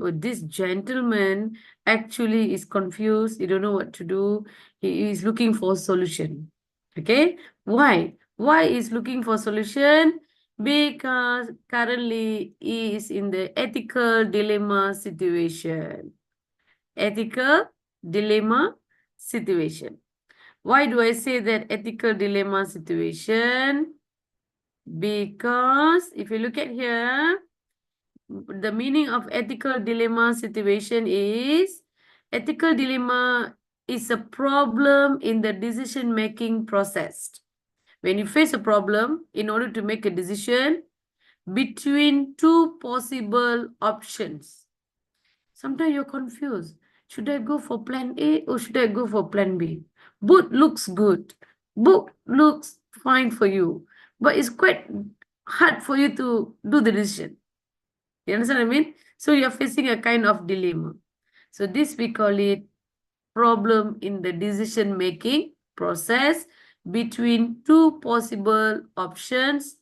or this gentleman actually is confused. He don't know what to do. He is looking for a solution. Okay. Why? Why is looking for solution? Because currently he is in the ethical dilemma situation. Ethical dilemma situation. Why do I say that ethical dilemma situation? Because if you look at here, the meaning of ethical dilemma situation is ethical dilemma is a problem in the decision making process. When you face a problem, in order to make a decision between two possible options, sometimes you're confused. Should I go for plan A or should I go for plan B? Both looks good. Both looks fine for you. But it's quite hard for you to do the decision. You understand what I mean? So you're facing a kind of dilemma. So this we call it problem in the decision making process between two possible options,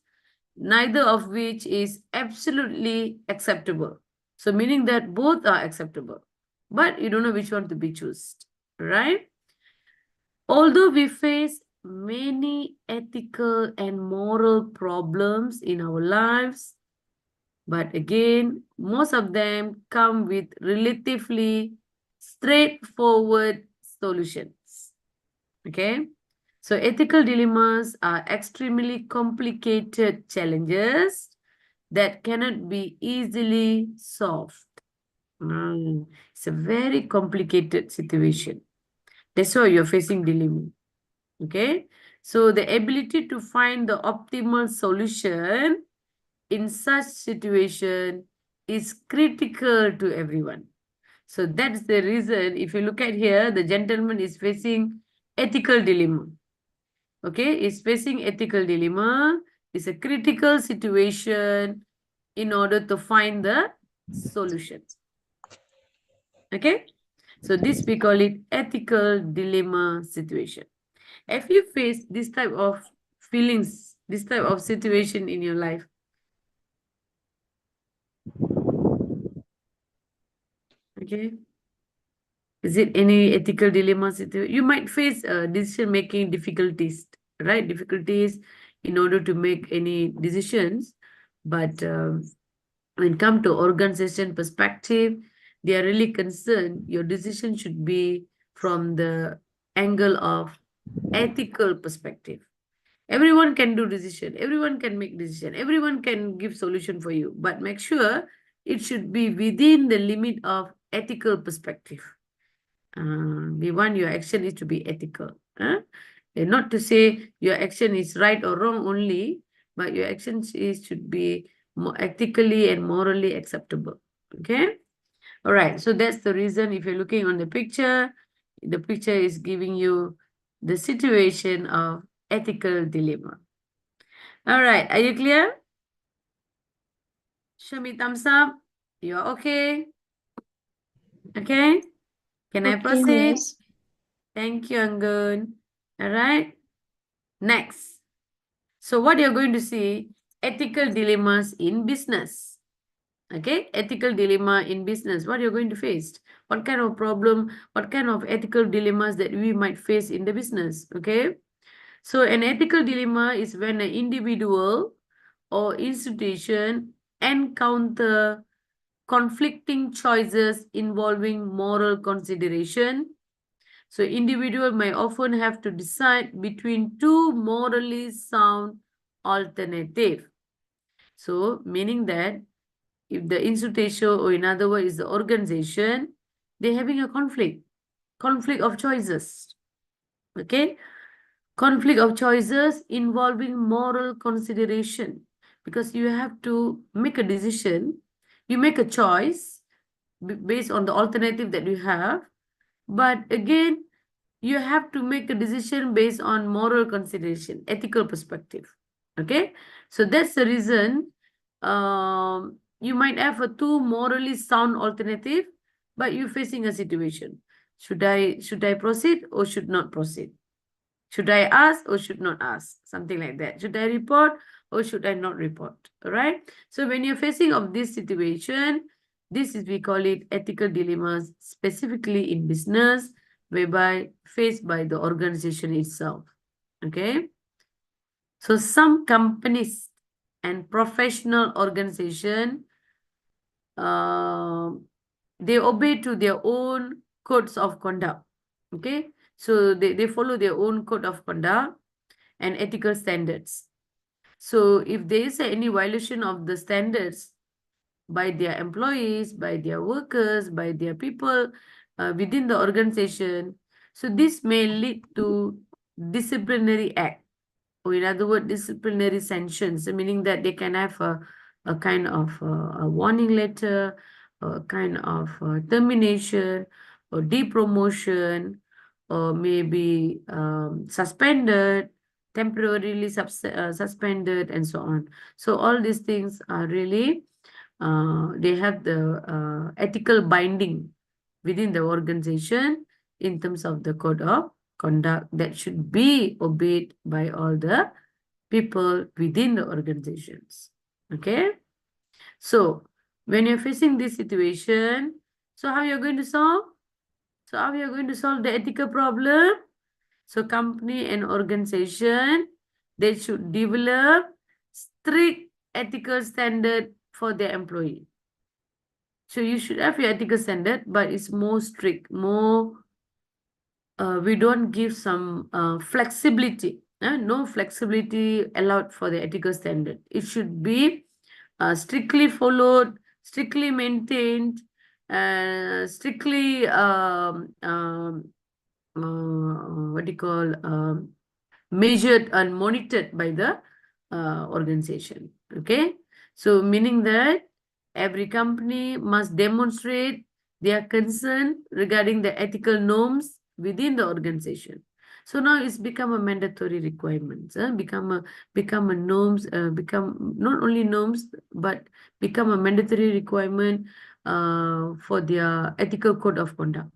neither of which is absolutely acceptable. So meaning that both are acceptable, but you don't know which one to be chosen, right? Although we face many ethical and moral problems in our lives, but again, most of them come with relatively straightforward solutions. Okay? So ethical dilemmas are extremely complicated challenges that cannot be easily solved. It's a very complicated situation. That's why you're facing dilemma. Okay? So the ability to find the optimal solution in such situation is critical to everyone. So that's the reason, if you look at here, the gentleman is facing ethical dilemma. Okay, is facing ethical dilemma. It's a critical situation in order to find the solution. Okay, so this we call it ethical dilemma situation. Have you faced this type of feelings, this type of situation in your life? Okay. Is it any ethical dilemma situation? You might face decision-making difficulties, right? Difficulties in order to make any decisions. But when it comes to organization perspective, they are really concerned your decision should be from the angle of ethical perspective. Everyone can do decision. Everyone can make decision. Everyone can give solution for you. But make sure it should be within the limit of ethical perspective. We want your action is to be ethical. And not to say your action is right or wrong only, but your action should be more ethically and morally acceptable. Okay. All right. So that's the reason if you're looking on the picture is giving you the situation of ethical dilemma. All right. Are you clear? Show me thumbs up. You're okay. Okay. Can I Okay, proceed? Miss. Thank you, Angun. All right. Next. So what you're going to see, ethical dilemmas in business. Okay, ethical dilemma in business. What you're going to face? What kind of problem, what kind of ethical dilemmas that we might face in the business? Okay. So an ethical dilemma is when an individual or institution encounter conflicting choices involving moral consideration. So individual may often have to decide between two morally sound alternative. So meaning that if the institution, or in other words, the organization, they're having a conflict of choices. Okay? Conflict of choices involving moral consideration. Because you have to make a decision, you make a choice based on the alternative that you have. But again, you have to make a decision based on moral consideration, ethical perspective. Okay, so that's the reason you might have a two morally sound alternative, but you're facing a situation. Should I proceed or should not proceed? Should I ask or should not ask? Something like that. Should I report or should I not report? All right. So when you're facing of this situation, This is, we call it ethical dilemmas, specifically in business, whereby faced by the organization itself. Okay. So some companies and professional organization, uh, they obey to their own codes of conduct. Okay. So they follow their own code of conduct and ethical standards. So if there is any violation of the standards by their employees, by their workers, by their people within the organization, so this may lead to disciplinary act, or in other words, disciplinary sanctions, meaning that they can have a kind of a warning letter, a kind of termination, or depromotion, or maybe suspended, temporarily suspended, and so on. So all these things are really, they have the ethical binding within the organization in terms of the code of conduct that should be obeyed by all the people within the organizations. Okay. So when you're facing this situation, so how you're going to solve? So how you're going to solve the ethical problem? So company and organization, they should develop strict ethical standard for their employee. So you should have your ethical standard, but it's more strict, more, we don't give some flexibility. No flexibility allowed for the ethical standard. It should be strictly followed, strictly maintained, strictly what do you call, measured and monitored by the organization. Okay, so meaning that every company must demonstrate their concern regarding the ethical norms within the organization. So now it's become a mandatory requirement, become a norms, become not only norms, but become a mandatory requirement for their ethical code of conduct.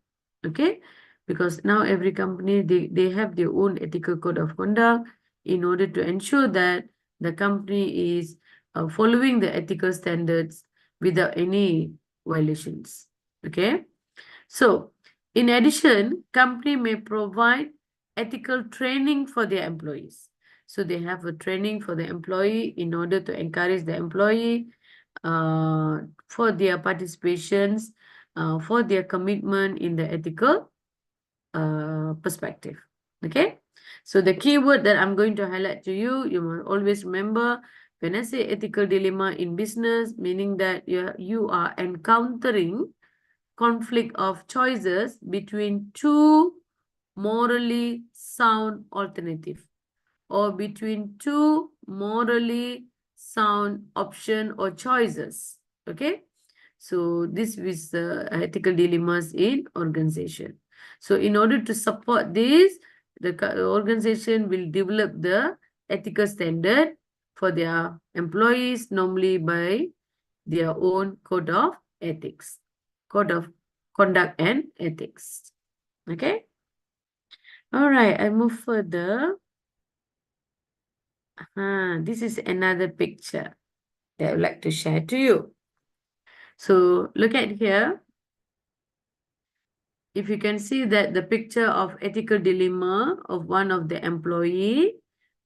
Okay, because now every company, they have their own ethical code of conduct in order to ensure that the company is following the ethical standards without any violations. Okay, so in addition, company may provide ethical training for their employees. So they have a training for the employee in order to encourage the employee for their participations, for their commitment in the ethical perspective. Okay, so the keyword that I'm going to highlight to you, you must always remember, when I say ethical dilemma in business, meaning that you are encountering conflict of choices between two morally sound alternative, or between two morally sound option or choices. Okay, so this is the ethical dilemmas in organization. So in order to support this, the organization will develop the ethical standard for their employees, normally by their own code of ethics, code of conduct and ethics. Okay. All right, I move further. This is another picture that I would like to share to you. So look at here. If you can see that the picture of ethical dilemma of one of the employee,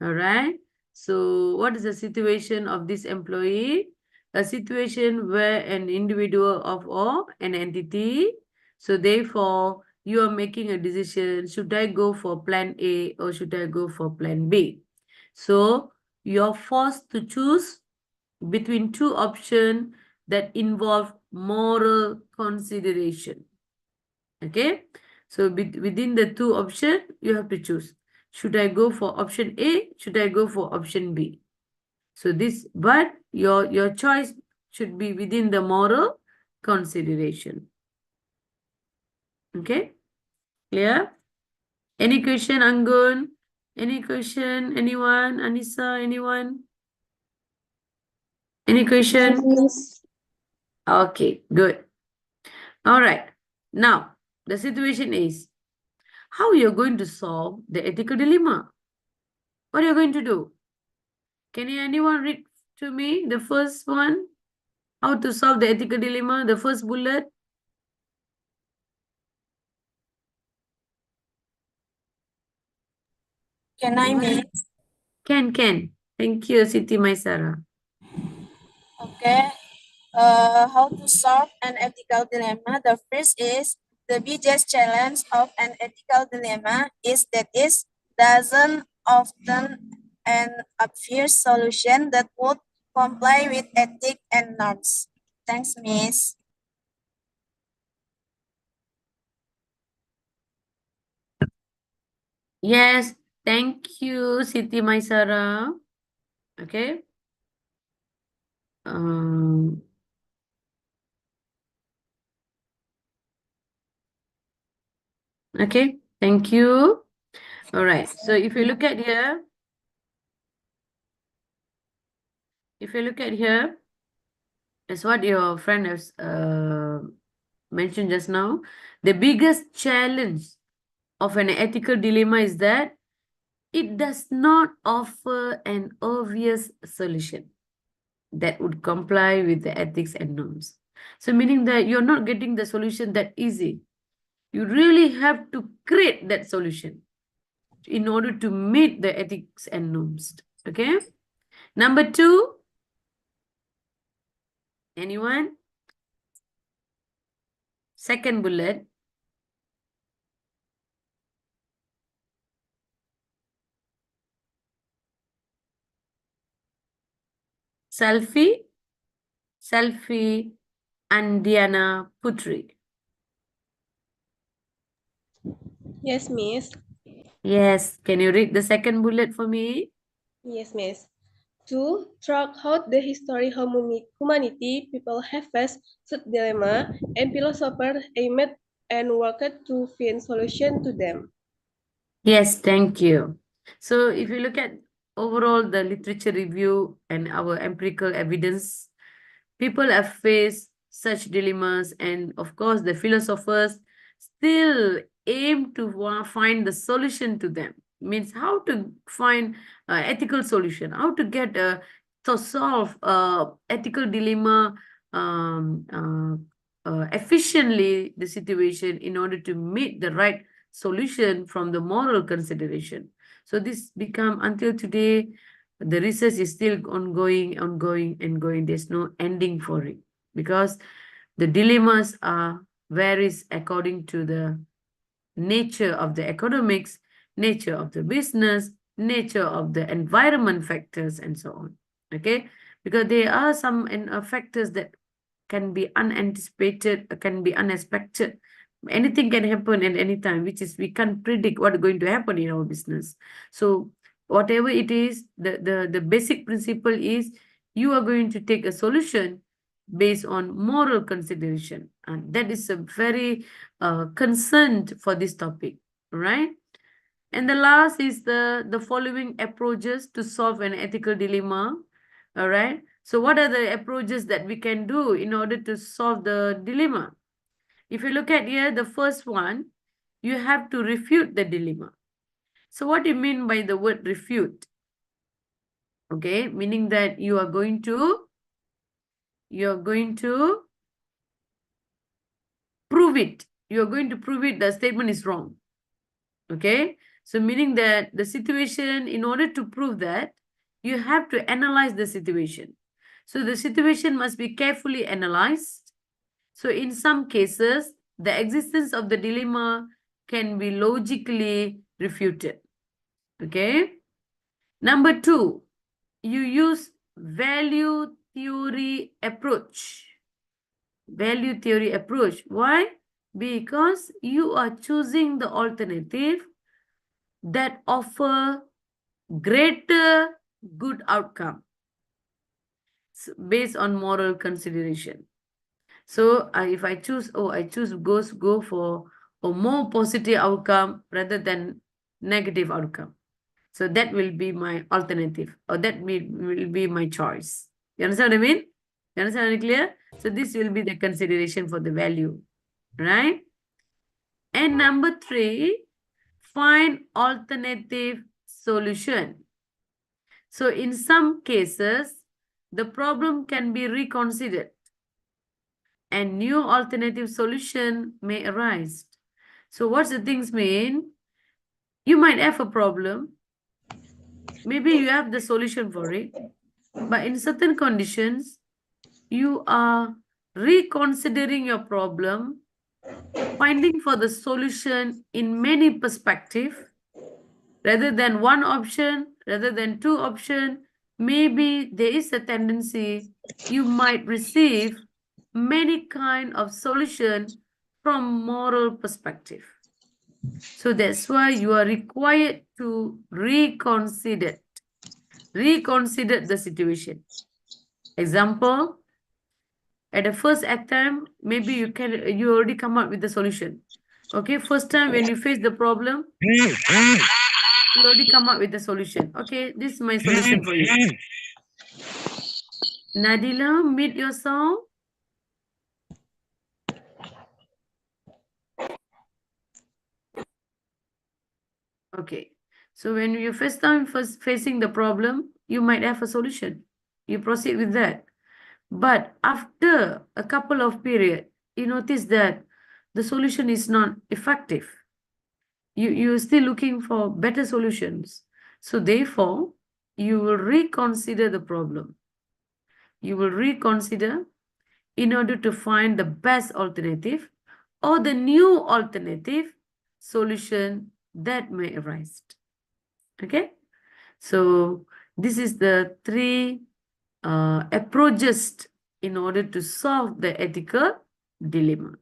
all right. So what is the situation of this employee? A situation where an individual of or an entity. So therefore, you are making a decision. Should I go for plan A or should I go for plan B? So you're forced to choose between two options that involve moral consideration. Okay, so within the two options, you have to choose. Should I go for option A? Should I go for option B? So this, but your choice should be within the moral consideration. Okay, clear? Any question, Anggun? Any question? Anyone? Anissa? Anyone? Any question? Yes. Okay, good. All right. Now, the situation is, how you're going to solve the ethical dilemma? What are you going to do? Can anyone read to me the first one? How to solve the ethical dilemma? The first bullet. Can I Anyone? make? Can. Thank you, Siti Maisara. Okay. How to solve an ethical dilemma? The first is the biggest challenge of an ethical dilemma is that it doesn't often an obvious solution that would comply with ethics and norms. Thanks, Miss. Yes, thank you, Siti Maisara. Okay. Um, okay, thank you. All right. So if you look at here, as what your friend has mentioned just now, the biggest challenge of an ethical dilemma is that it does not offer an obvious solution that would comply with the ethics and norms. So, meaning that you're not getting the solution that easy. You really have to create that solution in order to meet the ethics and norms. Okay. Number two, anyone? Second bullet, selfie, selfie, and Diana Putri. Yes, Miss. Yes, can you read the second bullet for me? Yes, Miss. To track out the history humanity people have faced such dilemma and philosophers aimed and worked to find solution to them. Yes, thank you. So if you look at overall the literature review and our empirical evidence, people have faced such dilemmas, and of course, the philosophers still aim to find the solution to them. Means how to find ethical solution, how to get to solve ethical dilemma efficiently the situation in order to meet the right solution from the moral consideration. So this become until today the research is still ongoing and going. There's no ending for it because the dilemmas are varies according to the nature of the economics, nature of the business, nature of the environment factors, and so on. Okay, because there are some factors that can be unanticipated, can be unexpected. Anything can happen at any time, which is we can't predict what's going to happen in our business. So whatever it is, the basic principle is you are going to take a solution based on moral consideration. And that is a very concerned for this topic, right? And the last is the following approaches to solve an ethical dilemma. All right. So what are the approaches that we can do in order to solve the dilemma? If you look at here, the first one, you have to refute the dilemma. So what do you mean by the word refute? Okay, meaning that you're going to prove it. You're going to prove it the statement is wrong. Okay, so meaning that the situation, in order to prove that, you have to analyze the situation. So the situation must be carefully analyzed. So in some cases, the existence of the dilemma can be logically refuted. Okay. Number two, you use value theory approach. Value theory approach. Why? Because you are choosing the alternative that offer greater good outcome based on moral consideration. So if I choose, I choose go for a more positive outcome rather than negative outcome. So that will be my alternative, or that will be my choice. You understand what I mean? You understand it clear? So this will be the consideration for the value, right? And number three, find alternative solution. So in some cases, the problem can be reconsidered. and new alternative solution may arise. So what's the things mean? You might have a problem. Maybe you have the solution for it, but in certain conditions, you are reconsidering your problem, finding for the solution in many perspectives rather than one option, rather than two options. Maybe there is a tendency you might receive many kind of solution from moral perspective. So that's why you are required to reconsider the situation. Example, at the first attempt, maybe you already come up with the solution. Okay, first time when you face the problem, you already come up with the solution. Okay, this is my solution for you. Nadila, mute your sound. Okay, so when you first facing the problem, you might have a solution. You proceed with that. But after a couple of period, you notice that the solution is not effective. You're still looking for better solutions. So therefore, you will reconsider the problem. You will reconsider in order to find the best alternative or the new alternative solution that may arise. Okay? So this is the three approaches in order to solve the ethical dilemma.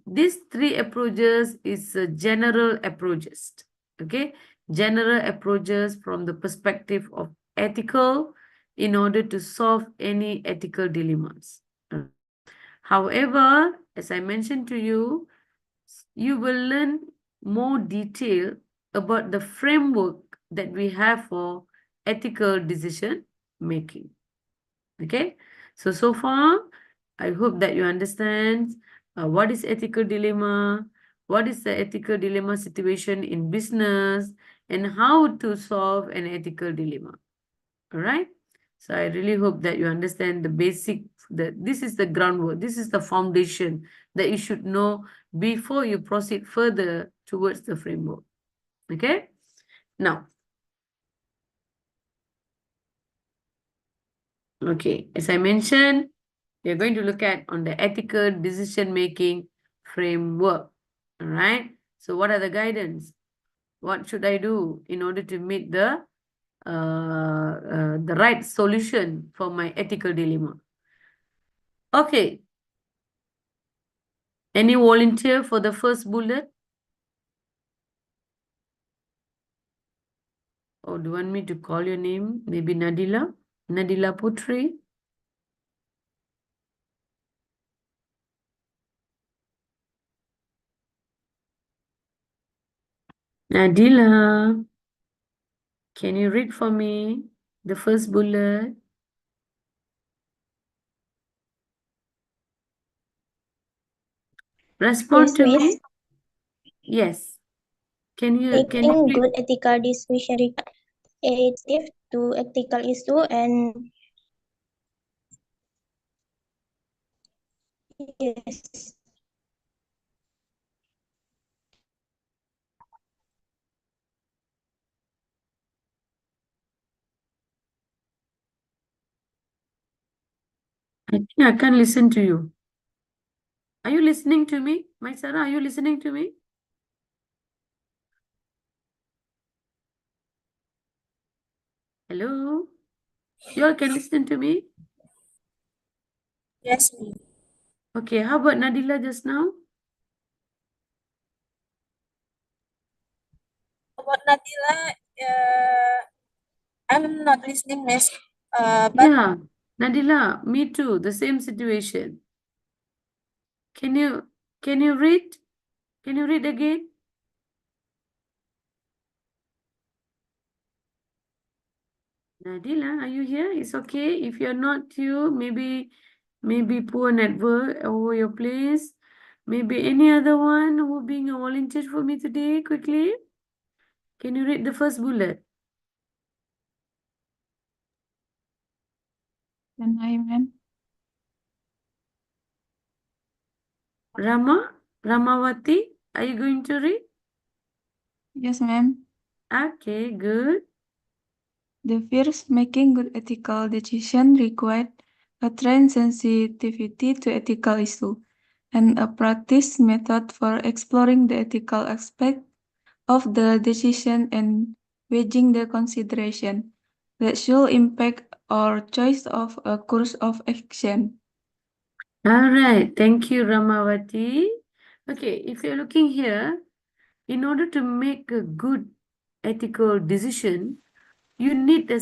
These three approaches is general approaches. Okay, general approaches from the perspective of ethical in order to solve any ethical dilemmas. However, as I mentioned to you, you will learn more detail about the framework that we have for ethical decision making. Okay, so far, I hope that you understand what is ethical dilemma, what is the ethical dilemma situation in business, and how to solve an ethical dilemma. All right. So I really hope that you understand the basic, that this is the groundwork, this is the foundation that you should know before you proceed further towards the framework. Okay. Now, okay, as I mentioned, we are going to look at on the ethical decision-making framework. All right. So what are the guidance? What should I do in order to meet the right solution for my ethical dilemma? Okay. Any volunteer for the first bullet? Or do you want me to call your name? Maybe Nadila? Nadila Putri? Nadila, can you read for me the first bullet? Respond Yes, to Miss. me. Yes. Can you Taking please? good ethical decision is to ethical issue and yes. I think I can't listen to you. Are you listening to me? My Sarah, are you listening to me? Hello? You all can listen to me? Yes, ma'am. Okay, how about Nadila just now? About Nadila, I'm not listening, Miss. But Yeah, Nadila, me too, the same situation. Can you read? Can you read again? Nadila, are you here? It's okay. If you're not you, maybe poor network over your place. Maybe any other one who being a volunteer for me today, quickly. Can you read the first bullet? Can I, ma'am? Ramawati, are you going to read? Yes, ma'am. Okay, good. The first, making good ethical decision required a trained sensitivity to ethical issue and a practice method for exploring the ethical aspect of the decision and weighing the consideration that should impact our choice of a course of action. All right, thank you, Ramawati. Okay, if you're looking here, in order to make a good ethical decision, you need a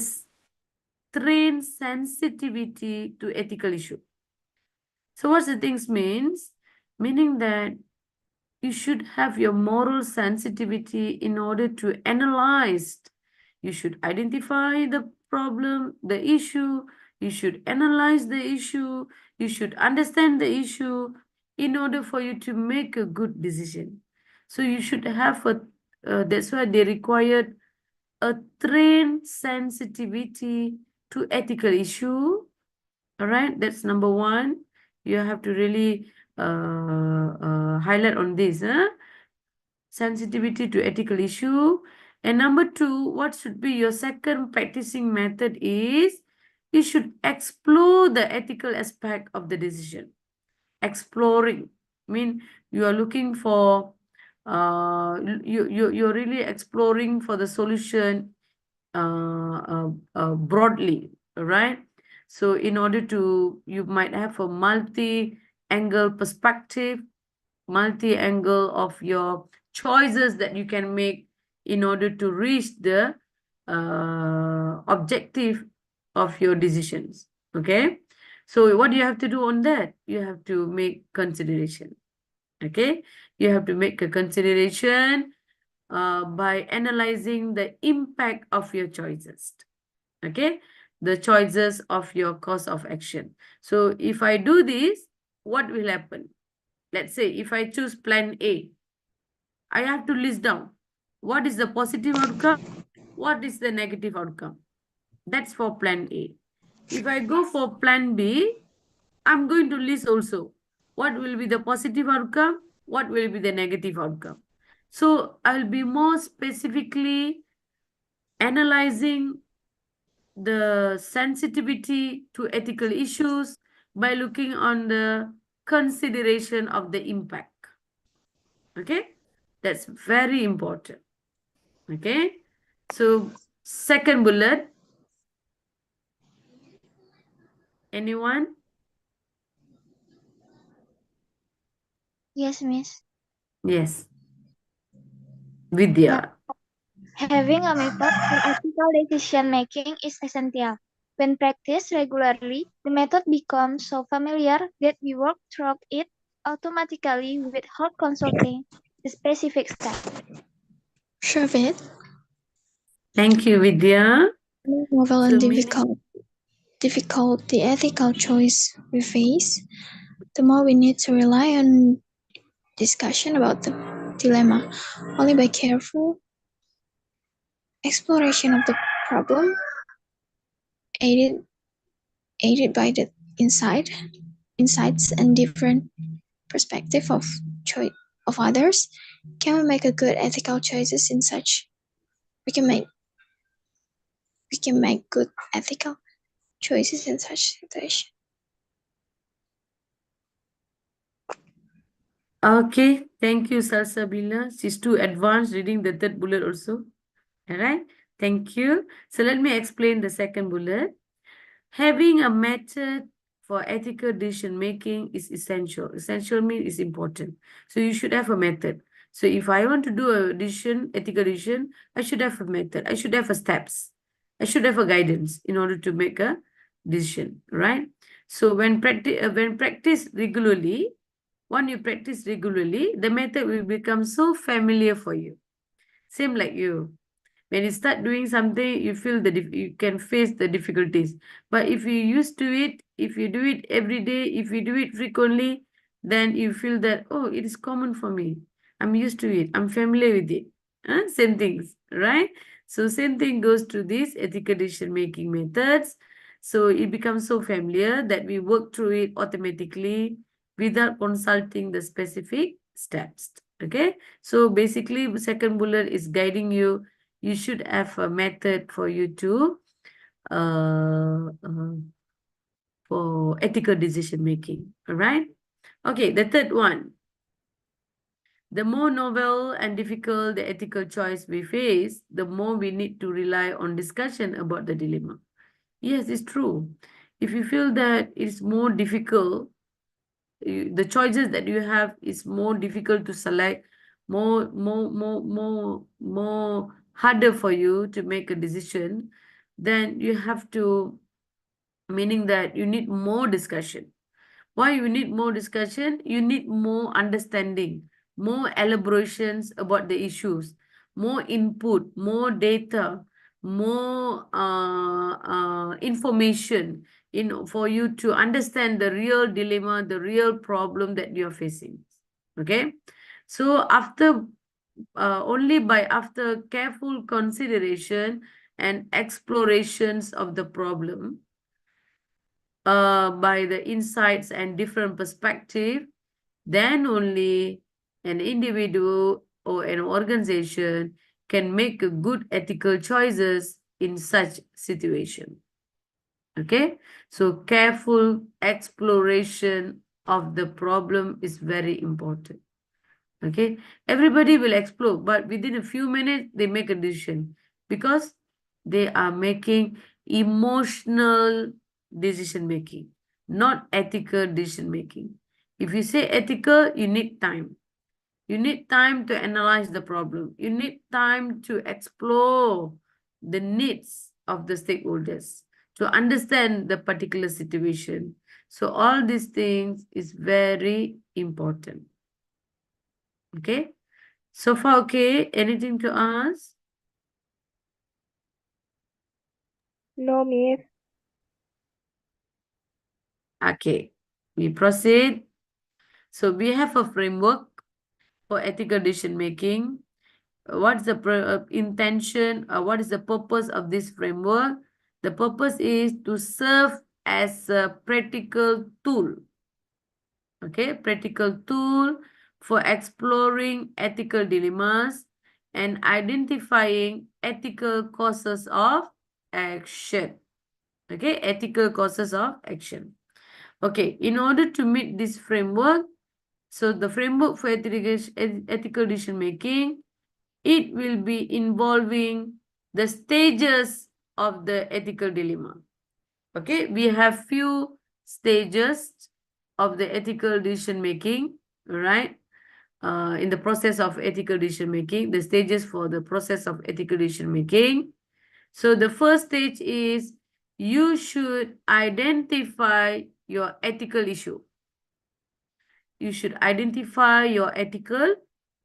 trained sensitivity to ethical issue. So what's the things means? Meaning that you should have your moral sensitivity in order to analyze. You should identify the problem, the issue. You should analyze the issue. You should understand the issue in order for you to make a good decision. So you should have that's why they required a trained sensitivity to ethical issue. All right, that's number one. You have to really highlight on this, sensitivity to ethical issue. And number two, what should be your second practicing method is you should explore the ethical aspect of the decision. Exploring mean you are looking for you're really exploring for the solution broadly, right? So in order to, you might have a multi-angle perspective, multi-angle of your choices that you can make in order to reach the objective of your decisions. Okay, so what do you have to do on that? You have to make consideration. Okay, you have to make a consideration by analyzing the impact of your choices. Okay, the choices of your course of action. So if I do this, what will happen? Let's say if I choose plan A, I have to list down what is the positive outcome, what is the negative outcome. That's for plan A. If I go for plan B, I'm going to list also what will be the positive outcome, what will be the negative outcome. So I'll be more specifically analyzing the sensitivity to ethical issues by looking on the consideration of the impact. Okay, that's very important. Okay, so second bullet, anyone? Yes, Miss. Yes, Yeah. Vidya. Having a method for ethical decision making is essential. When practiced regularly, the method becomes so familiar that we work through it automatically without consulting the specific step. Shavit, Thank you, Vidya. novel So and meaning, difficult the ethical choice we face, the more we need to rely on discussion about the dilemma. Only by careful exploration of the problem, aided by the insights and different perspective of others, can we make a good ethical choices in such we can make good ethical choices in such situation. okay, thank you, Salsabila. She's too advanced reading the third bullet also. All right, thank you. So let me explain the second bullet. Having a method for ethical decision making is essential. Essential means is important. So you should have a method. So if I want to do a decision, ethical decision, I should have a method. I should have a steps. I should have a guidance in order to make a decision, right? So when practice regularly, when you practice regularly, the method will become so familiar for you. Same like you. When you start doing something, you feel you can face the difficulties. But if you used to it, if you do it every day, if you do it frequently, then you feel that, oh, it is common for me. I'm used to it. I'm familiar with it. Same things, right? So same thing goes to these ethical decision making methods. So it becomes so familiar that we work through it automatically without consulting the specific steps. Okay, so basically second bullet is guiding you. You should have a method for you to for ethical decision making. All right. Okay, the third one. The more novel and difficult the ethical choice we face, the more we need to rely on discussion about the dilemma. Yes, it's true. If you feel that it's more difficult, the choices that you have is more difficult to select, more harder for you to make a decision, then you have to, meaning that you need more discussion. Why you need more discussion? You need more understanding, more elaborations about the issues, more input, more data, more information for you to understand the real dilemma, the real problem that you're facing. Okay, so after careful consideration and explorations of the problem, by the insights and different perspective, then only an individual or an organization can make a good ethical choices in such situation. Okay, so careful exploration of the problem is very important. Okay, everybody will explore, but within a few minutes they make a decision because they are making emotional decision making, not ethical decision making. If you say ethical, you need time. You need time to analyze the problem. You need time to explore the needs of the stakeholders to understand the particular situation. So all these things is very important. Okay. So far, okay. Anything to ask? No, Miss. Okay. We proceed. So we have a framework for ethical decision making. What's the intention? What is the purpose of this framework? The purpose is to serve as a practical tool. Okay, practical tool for exploring ethical dilemmas and identifying ethical causes of action. Okay, ethical causes of action. Okay, in order to meet this framework, so the framework for ethical decision making, it will be involving the stages of the ethical dilemma. Okay, we have few stages of the ethical decision making, right? In the process of ethical decision making, the stages for the process of ethical decision making. So the first stage is you should identify your ethical issue. You should identify your ethical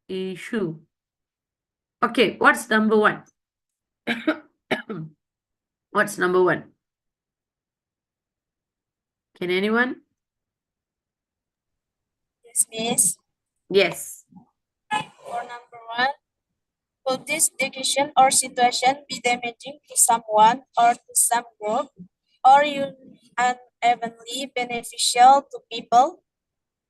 issue. Okay, what's number one? What's number one? Can anyone? Yes, Miss. Yes. For number one, could this decision or situation be damaging to someone or to some group, or unevenly beneficial to people?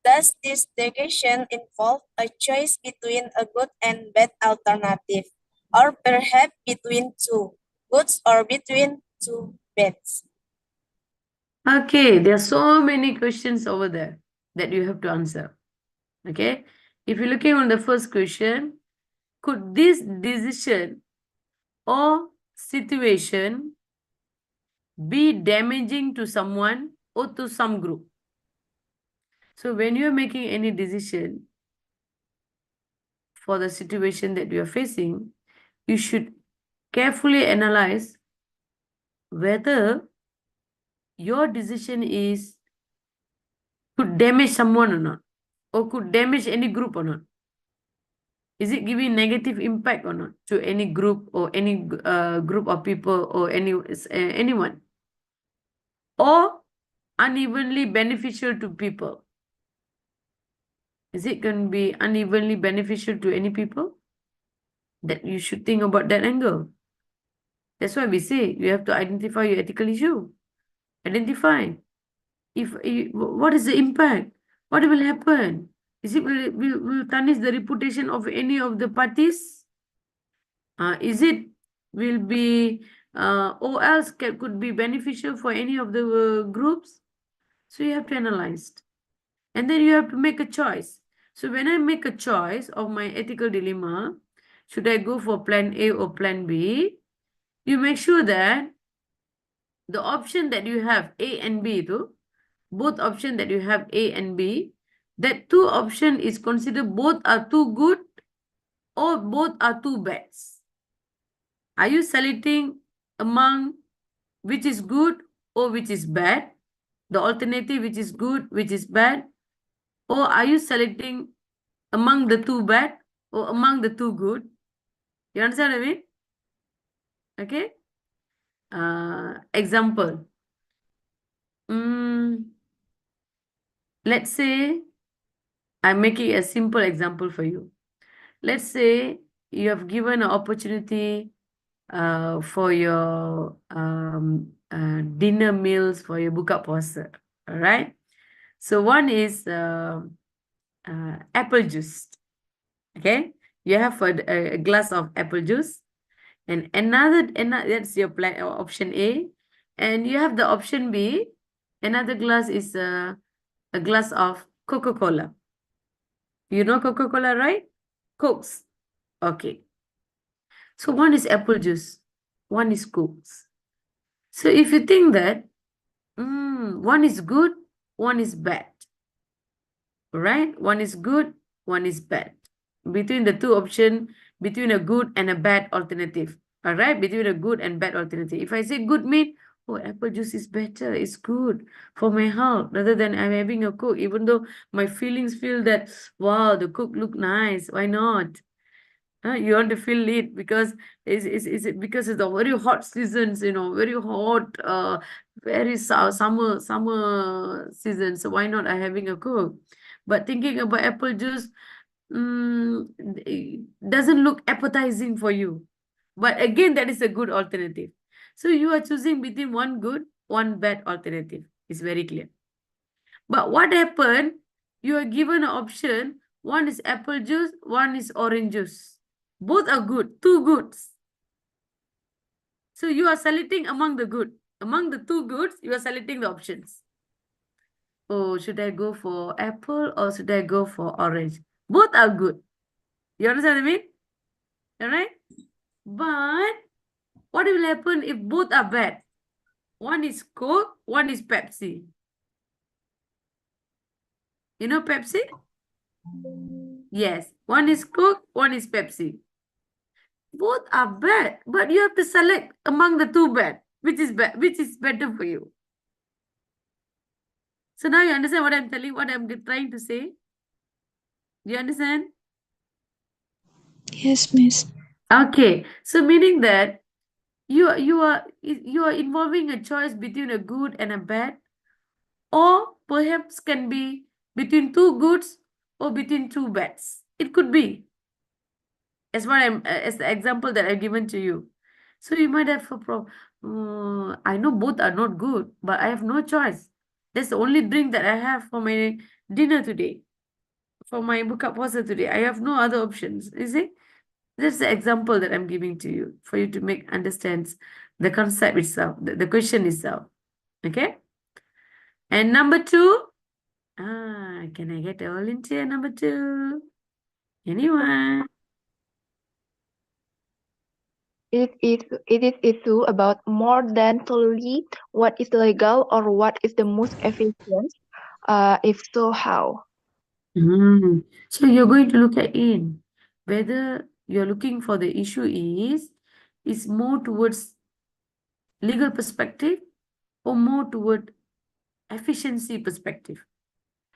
Does this decision involve a choice between a good and bad alternative, or perhaps between two goods or between two bads? Okay, there are so many questions over there that you have to answer. Okay, if you're looking on the first question, could this decision or situation be damaging to someone or to some group? So when you're making any decision for the situation that you are facing, you should carefully analyze whether your decision is could damage someone or not, or could damage any group or not. Is it giving negative impact or not to any group or any group of people or anyone? Or unevenly beneficial to people? Is it going to be unevenly beneficial to any people? That you should think about that angle. That's why we say you have to identify your ethical issue. Identify what is the impact? what will happen? Is it will tarnish the reputation of any of the parties? Is it will be or else could be beneficial for any of the groups? So you have to analyze. And then you have to make a choice. So when I make a choice of my ethical dilemma, should I go for plan A or plan B? You make sure that the option that you have A and B too, both option that you have A and B, that two option is considered both are too good or both are too bad. Are you selecting among which is good or which is bad? The alternative which is good, which is bad? Or are you selecting among the two bad or among the two good? You understand what I mean? Okay. Example. Let's say I'm making a simple example for you. Let's say you have given an opportunity for your dinner meals for your buka puasa. All right. So one is apple juice. Okay. You have a glass of apple juice, and another that's your plan option A, and you have the option B. Another glass is a glass of Coca-Cola. You know Coca-Cola, right? Cokes. Okay. So one is apple juice, one is Cokes. So if you think that one is good, one is bad, right? One is good, one is bad. Between the two option, between a good and a bad alternative. All right, between a good and bad alternative. If I say good mean, oh, apple juice is better, it's good for my health rather than I'm having a Coke. Even though my feelings feel that, wow, the Coke look nice, why not? You want to feel it because is it because it's the very hot seasons, very hot, very summer season. So why not I having a Coke? But thinking about apple juice, it doesn't look appetizing for you. But again, that is a good alternative. So you are choosing between one good, one bad alternative. It's very clear. But what happened? You are given an option. One is apple juice, one is orange juice. Both are good, two goods. So you are selecting among the good. Among the two goods, you are selecting the options. Oh, should I go for apple or should I go for orange? Both are good. You understand what I mean? All right? But what will happen if both are bad? One is Coke, one is Pepsi. You know Pepsi? Yes. One is Coke, one is Pepsi. Both are bad, but you have to select among the two bad, which is bad, which is better for you. So now you understand what I'm telling, what I'm trying to say? Do you understand? Yes, Miss. Okay. So meaning that you are involving a choice between a good and a bad, or perhaps can be between two goods or between two bads. It could be. As what as the example that I've given to you. So you might have a problem. I know both are not good, but I have no choice. That's the only drink that I have for my dinner today, for my buka puasa today. I have no other options. You see, that's the example that I'm giving to you for you to make understands the concept itself, the question itself. Okay. And number two, can I get a volunteer? Number two, anyone? It is issue about more than solely what is legal or what is the most efficient. If so, how? So you're going to look at in whether you're looking for the issue is more towards legal perspective or more toward efficiency perspective.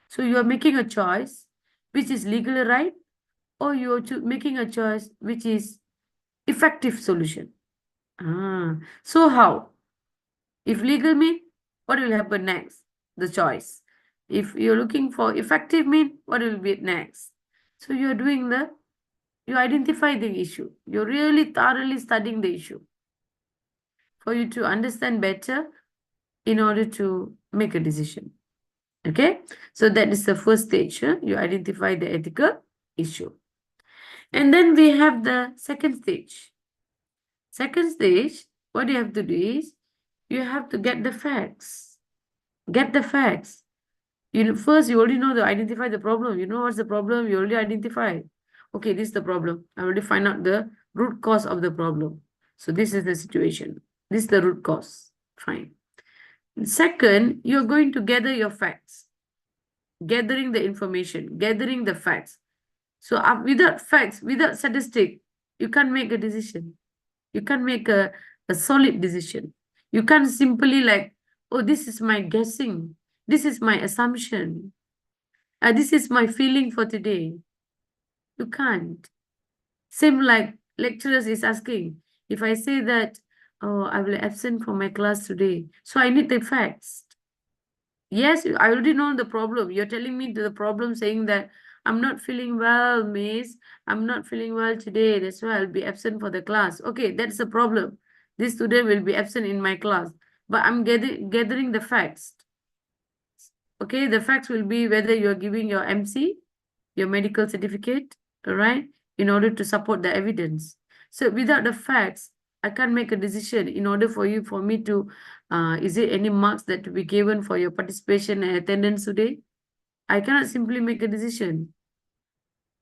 So you are making a choice which is legally right, or you're making a choice which is effective solution. So how? If legal mean, what will happen next? The choice. If you're looking for effective mean, what will be next? So you're doing you identify the issue. You're really thoroughly studying the issue for you to understand better in order to make a decision. Okay, so that is the first stage. You identify the ethical issue. And then we have the second stage. Second stage, what you have to do is you have to get the facts. Get the facts. First, you already know to identify the problem. You know what's the problem, you already identify. Okay, this is the problem. I already find out the root cause of the problem. So this is the situation. This is the root cause. Fine. Second, you're going to gather your facts. Gathering the information, gathering the facts. So without facts, without statistic, you can't make a decision. You can't make a solid decision. You can't simply like, oh, this is my guessing. This is my assumption. This is my feeling for today. You can't. Same like lecturers is asking, if I say that, oh, I will absent from my class today, so I need the facts. Yes, I already know the problem. You're telling me the problem saying that I'm not feeling well, miss. I'm not feeling well today. That's why I'll be absent for the class. Okay, that's the problem. This student will be absent in my class. But I'm gathering the facts. Okay, the facts will be whether you're giving your MC, your medical certificate, all right, in order to support the evidence. So without the facts, I can't make a decision in order for me to, is it any marks that to be given for your participation and attendance today? I cannot simply make a decision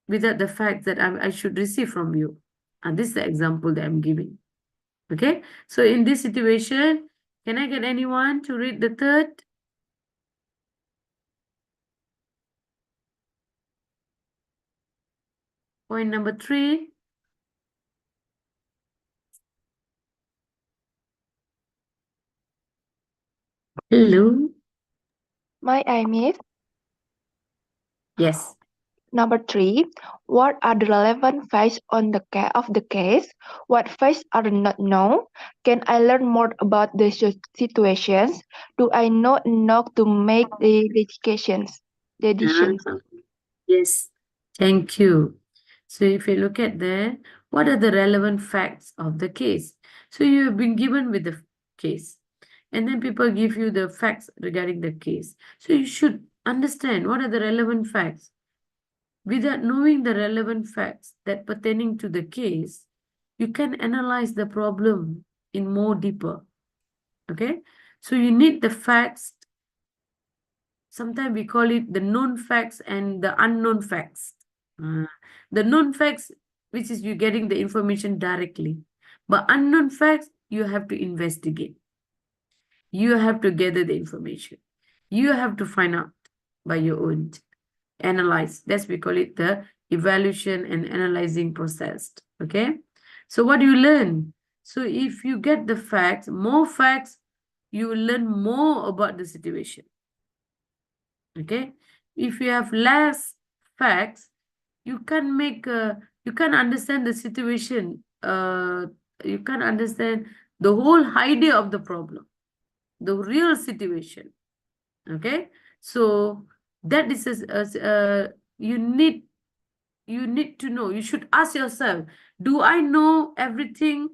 without the facts that I should receive from you. And this is the example that I'm giving. Okay, so in this situation, can I get anyone to read the third? Point number 3. Hello. My aim is Yes. number 3. What are the relevant facts on the of the case? What facts are not known? Can I learn more about the situations? Do I know enough to make the decisions? Yes, thank you. So if you look at there, what are the relevant facts of the case? So you have been given with the case, and then people give you the facts regarding the case. So you should understand what are the relevant facts. Without knowing the relevant facts that pertaining to the case, you can analyze the problem in more deeper. Okay, so you need the facts. Sometimes we call it the known facts and the unknown facts. The known facts, which is you getting the information directly, but unknown facts, you have to investigate. You have to gather the information. You have to find out by your own. Analyze. That's we call it the evaluation and analyzing process. Okay. So what do you learn? So if you get the facts, more facts, you will learn more about the situation. Okay. If you have less facts, you can you can understand the situation. You can understand the whole idea of the problem, the real situation. Okay, so that is you need to know. You should ask yourself, do I know everything?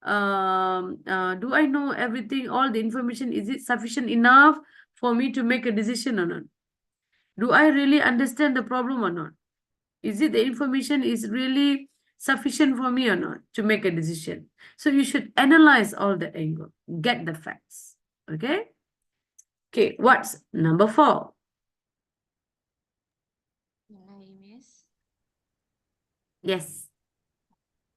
Do I know everything? All the information, is it sufficient enough for me to make a decision or not? Do I really understand the problem or not? Is it the information is really sufficient for me or not to make a decision? So you should analyze all the angle, get the facts. Okay? Okay, what's number 4? My name is Yes.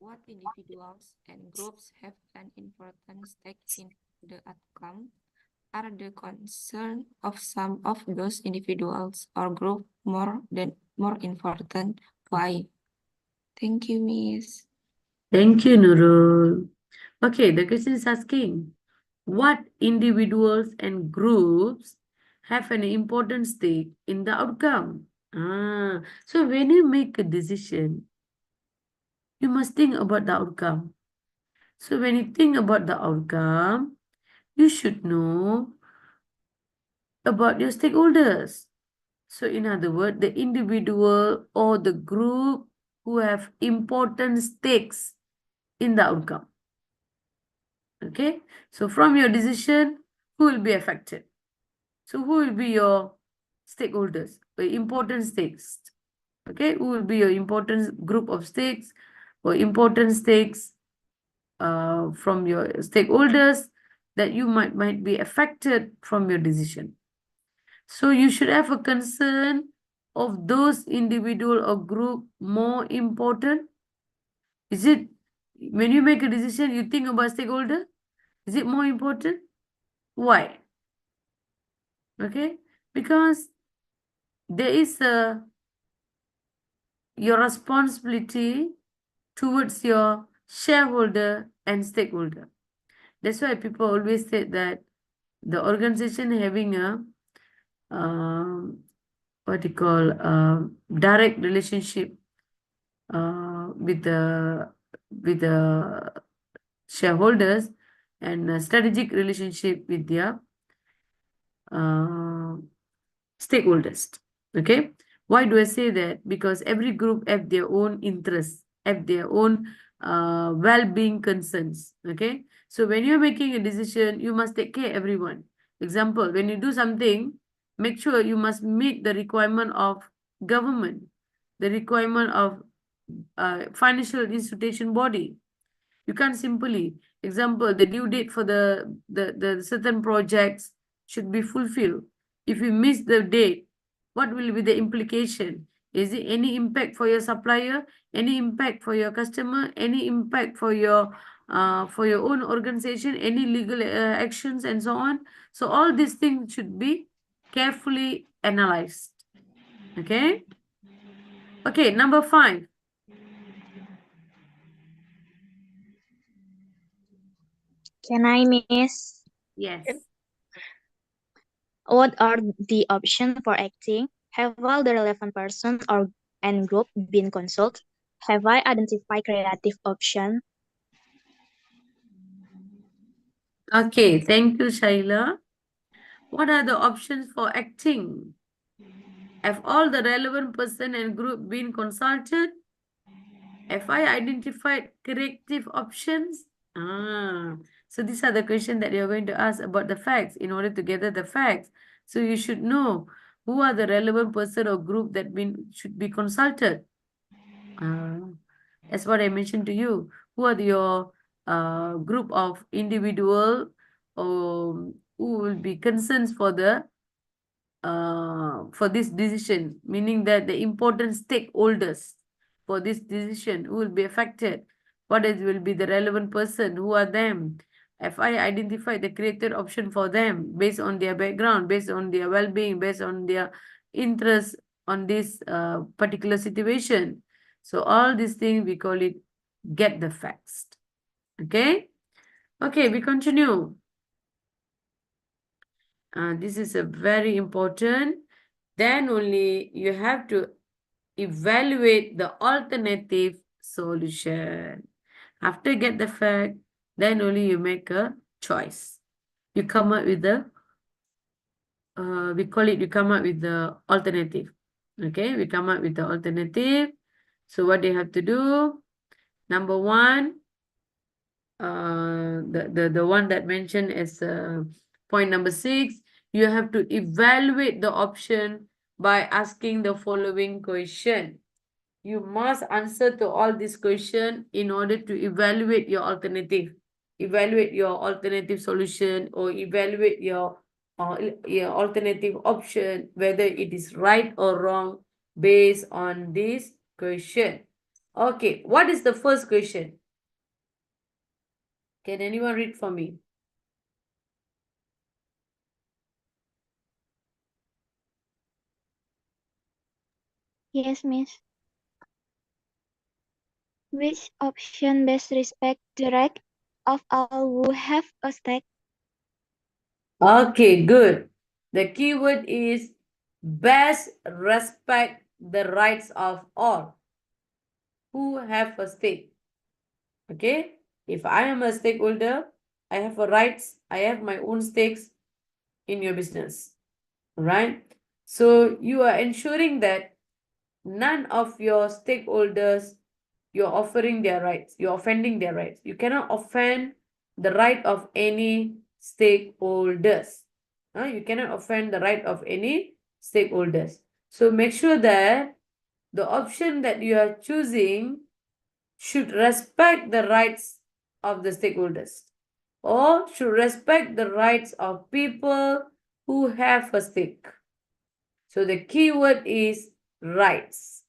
what individuals and groups have an important stake in the outcome are the concern of some of those individuals or group more important. Why? Thank you, Miss. Thank you, Nurul. Okay, the question is asking, what individuals and groups have an important stake in the outcome? So when you make a decision, you must think about the outcome. So when you think about the outcome, you should know about your stakeholders. So in other words, the individual or the group who have important stakes in the outcome. Okay, so from your decision, who will be affected? So who will be your stakeholders, important stakes. Okay, who will be your important group of stakes or important stakes from your stakeholders that you might be affected from your decision. So you should have a concern of those individual or group more important. Is it when you make a decision, you think about stakeholder? Is it more important? Why? Okay, because there is your responsibility towards your shareholder and stakeholder. That's why people always say that the organization having a what you call direct relationship with the shareholders and a strategic relationship with their uh, stakeholders. Okay, why do I say that? Because every group have their own interests, have their own well-being concerns. Okay, so when you're making a decision, you must take care everyone. Example, when you do something, make sure you must meet the requirement of government, the requirement of financial institution body. You can't simply, example, the due date for the certain projects should be fulfilled. If you miss the date, what will be the implication? Is it any impact for your supplier? Any impact for your customer? Any impact for your own organization? Any legal actions and so on? So all these things should be carefully analyzed. Okay. Okay. Number 5. Can I, Miss? Yes. What are the options for acting? Have all the relevant person or and group been consulted? Have I identified creative option? Okay. Thank you, Shaila. What are the options for acting? Have all the relevant person and group been consulted? Have I identified corrective options? So these are the questions that you're going to ask about the facts in order to gather the facts. So you should know who are the relevant person or group that should be consulted. That's what I mentioned to you. Who are your group of individual who will be concerns for this decision, meaning that the important stakeholders for this decision who will be affected, will be the relevant person, who are them. If I identify the created option for them based on their background, based on their well-being, based on their interest on this particular situation. So all these things we call it get the facts. Okay. Okay, we continue. This is a very important. Then only you have to evaluate the alternative solution. After you get the fact, then only you make a choice. You come up with the, we call it, you come up with the alternative. Okay, we come up with the alternative. So what they have to do? Number 1, the one that mentioned as point number 6, you have to evaluate the option by asking the following question. You must answer to all these questions in order to evaluate your alternative solution, or evaluate your alternative option, whether it is right or wrong based on this question. Okay, what is the first question? Can anyone read for me? Yes, Miss. Which option best respect the right of all who have a stake? Okay, good. The keyword is best respect the rights of all who have a stake. Okay, if I am a stakeholder, I have a rights, I have my own stakes in your business, right? So you are ensuring that none of your stakeholders, you're offering their rights, you're offending their rights. You cannot offend the right of any stakeholders. You cannot offend the right of any stakeholders. So make sure that the option that you are choosing should respect the rights of the stakeholders or should respect the rights of people who have a stake. So the keyword is rights.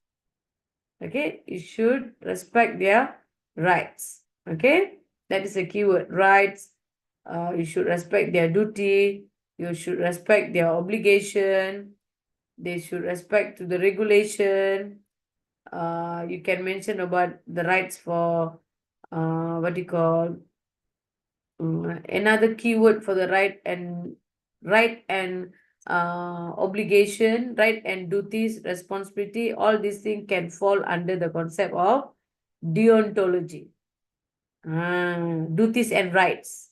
Okay, you should respect their rights. Okay, that is a keyword, rights. You should respect their duty. You should respect their obligation. They should respect to the regulation. You can mention about the rights for what you call another keyword for the right and obligation, right and duties, responsibility. All these things can fall under the concept of deontology. Duties and rights.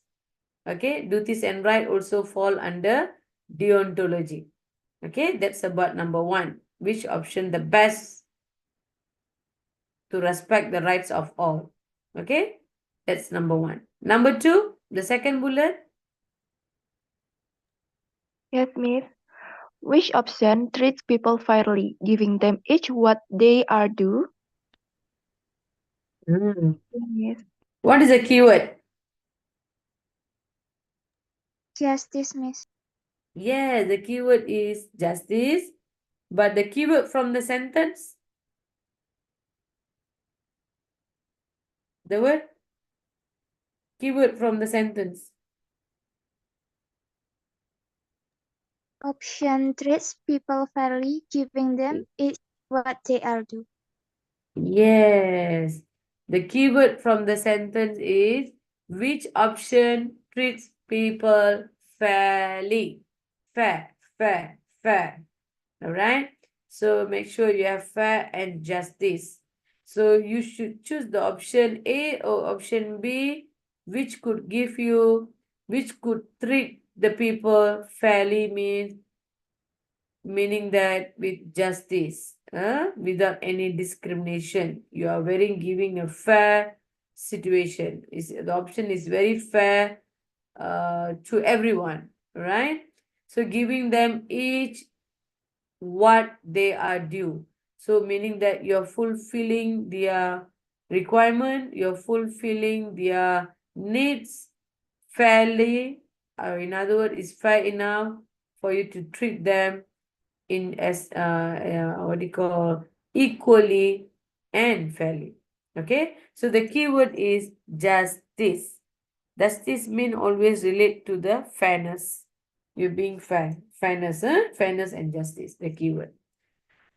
Okay, duties and right also fall under deontology. Okay, that's about number one. Which option the best to respect the rights of all? Okay, that's number one. Number two, the second bullet. Yes, Miss. Which option treats people fairly, giving them each what they are due? Yes. What is the keyword? Justice, Miss. Yeah, the keyword is justice, but the keyword from the sentence, the word keyword from the sentence. Option treats people fairly, giving them each what they are due. Yes, the keyword from the sentence is which option treats people fairly. Fair, fair, fair. All right. So make sure you have fair and justice. So you should choose the option A or option B, which could give you, which could treat the people fairly, meaning that with justice, without any discrimination. You are giving a fair situation. The option is very fair to everyone, right? So giving them each what they are due. So meaning that you're fulfilling their requirement, you're fulfilling their needs fairly, or in other words, is fair enough for you to treat them in as what do you call equally and fairly. Okay, so the keyword is justice. Justice mean always relate to the fairness. You're being fair. Fairness, fairness and justice, the keyword.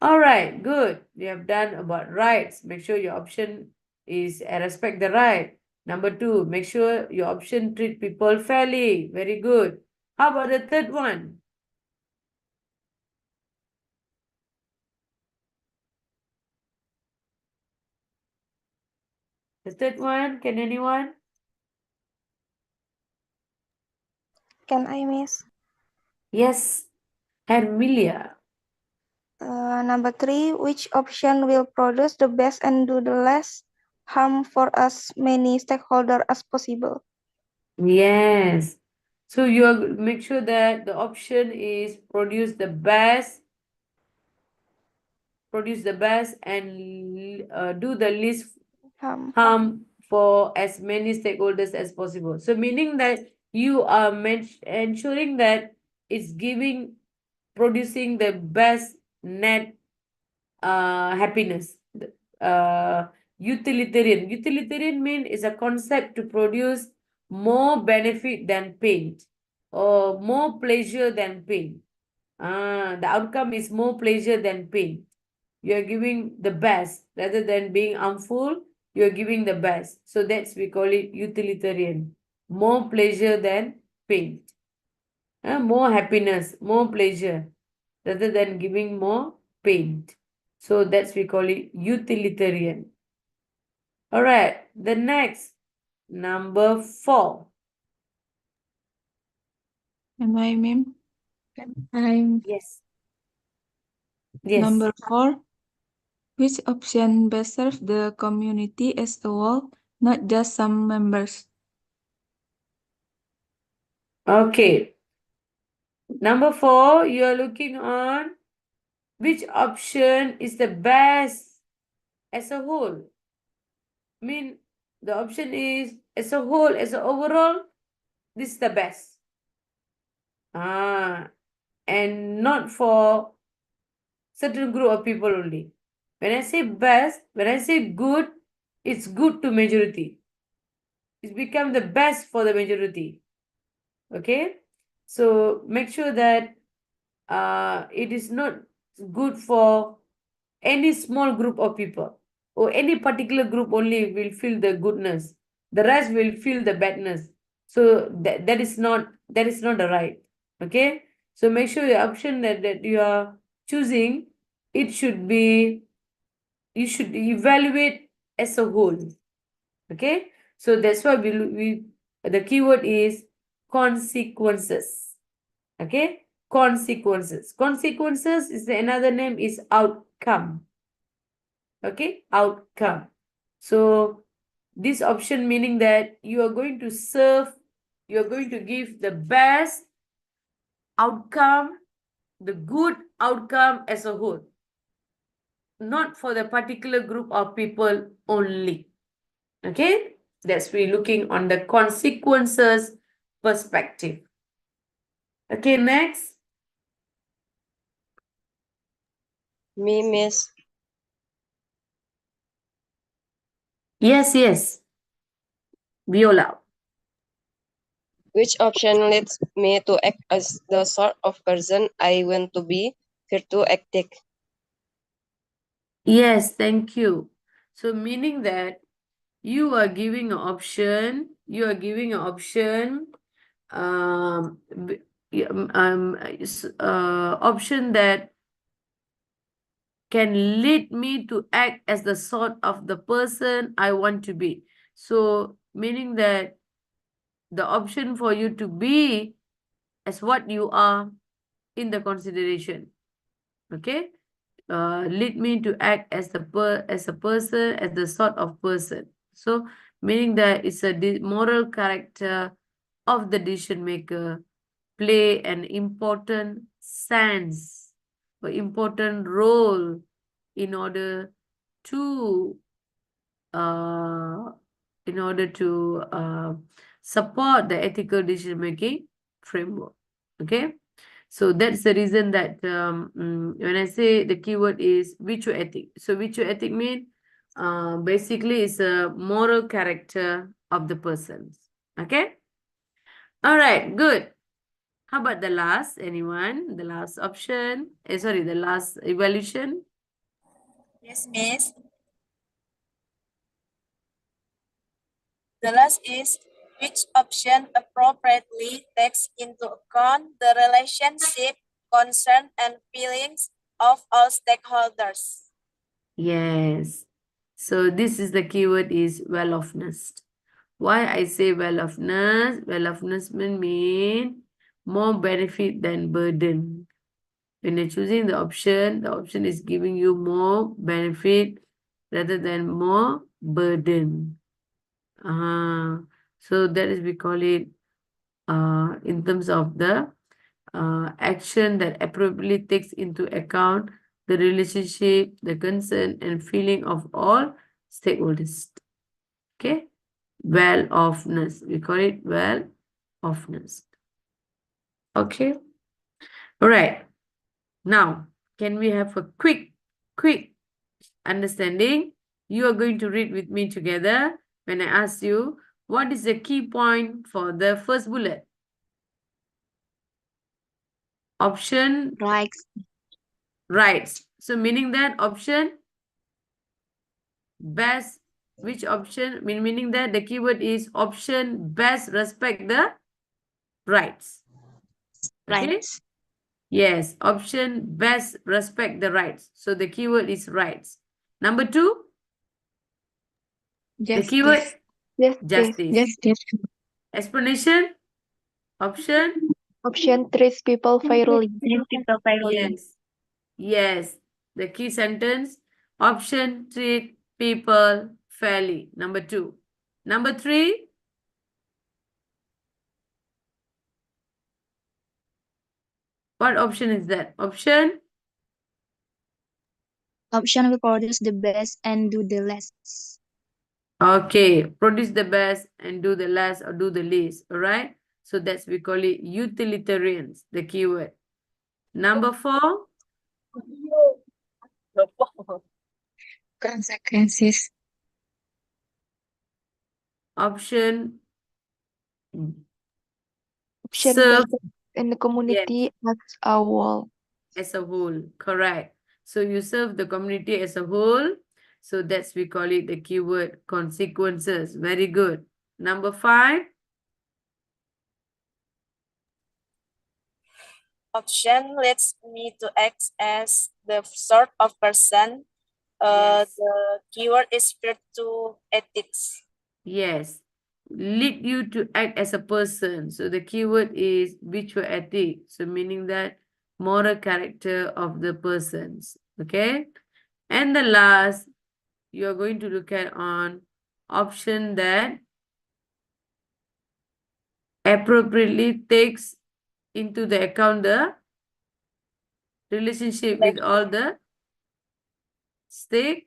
All right, good. We have done about rights. Make sure your option is respect the right. Number two, make sure your option treat people fairly. Very good. How about the third one? The third one, can anyone? Can I, Miss? Yes, Hermilia. Number 3, which option will produce the best and do the less harm for as many stakeholders as possible? Yes. So you make sure that the option is produce the best and do the least harm for as many stakeholders as possible. So meaning that you are ensuring that it's producing the best net happiness. Utilitarian mean is a concept to produce more benefit than pain or more pleasure than pain. The outcome is more pleasure than pain. You are giving the best rather than being harmful. You are giving the best. So that's we call it utilitarian. More pleasure than pain. More happiness, more pleasure rather than giving more pain. So that's we call it utilitarian. All right, the next, number 4. Am I, ma'am? Yes. Yes. Number 4. Which option best serves the community as a whole, not just some members? Okay. Number 4, you are looking on which option is the best as a whole. Mean the option is as a whole, as a overall, this is the best. And not for certain group of people only. When I say best, when I say good, it's good to majority. It's become the best for the majority. Okay? So make sure that it is not good for any small group of people or any particular group only will feel the goodness. The rest will feel the badness. So that is not the right. Okay? So make sure the option that you are choosing, it should be, you should evaluate as a whole. Okay? So that's why we the keyword is consequences. Okay? Consequences. Consequences is another name is outcome. Okay? Outcome. So this option meaning that you are going to serve, you are going to give the best outcome, the good outcome as a whole, not for the particular group of people only. Okay? That's we looking on the consequences perspective. Okay, next. Me, Miss. Yes. Viola. Which option leads me to act as the sort of person I want to be? Virtuectic. Yes, thank you. So meaning that you are giving an option, option that can lead me to act as the sort of the person I want to be. So meaning that the option for you to be as what you are in the consideration. Okay? Lead me to act as a person, as the sort of person. So meaning that it's a moral character of the decision maker play an important sense or important role in order to uh, support the ethical decision making framework. Okay, so that's the reason that when I say the keyword is virtue ethic, so virtue ethic mean basically it's a moral character of the persons. Okay, all right, good. How about the last? Anyone? The last option? Sorry, the last evaluation. Yes, Miss. The last is which option appropriately takes into account the relationship, concern, and feelings of all stakeholders. Yes. So this is the keyword is well-offness. Why I say well-offness? Well-offness mean more benefit than burden. When you're choosing the option is giving you more benefit rather than more burden. So that is we call it in terms of the action that appropriately takes into account the relationship, the concern, and feeling of all stakeholders. Okay, well-offness. We call it well-offness. Okay, all right. Now, can we have a quick understanding? You are going to read with me together when I ask you what is the key point for the first bullet. Option rights. So meaning that option best, which option, meaning that the keyword is option best respect the rights. Okay? Rights. Yes, option best respect the rights. So the keyword is rights. Number 2, the keyword justice. Explanation, option Option treats people fairly. yes. The key sentence, option treat people fairly. Number 2. Number 3, What option is that? Option? Option will produce the best and do the less. Okay, produce the best and do the less or do the least, all right? So that's we call it utilitarians, the keyword. Number 4, Consequences. option Option serve, and the yes, community as a whole. as a whole, correct. So you serve the community as a whole. So that's we call it the keyword consequences. Very good. Number 5, Option leads me to act as the sort of person. yes, The keyword is virtue ethics. yes. Lead you to act as a person. So the keyword is virtue ethic. So meaning that moral character of the persons. Okay. And the last, you are going to look at on option that appropriately takes into the account the relationship with all the stakeholders.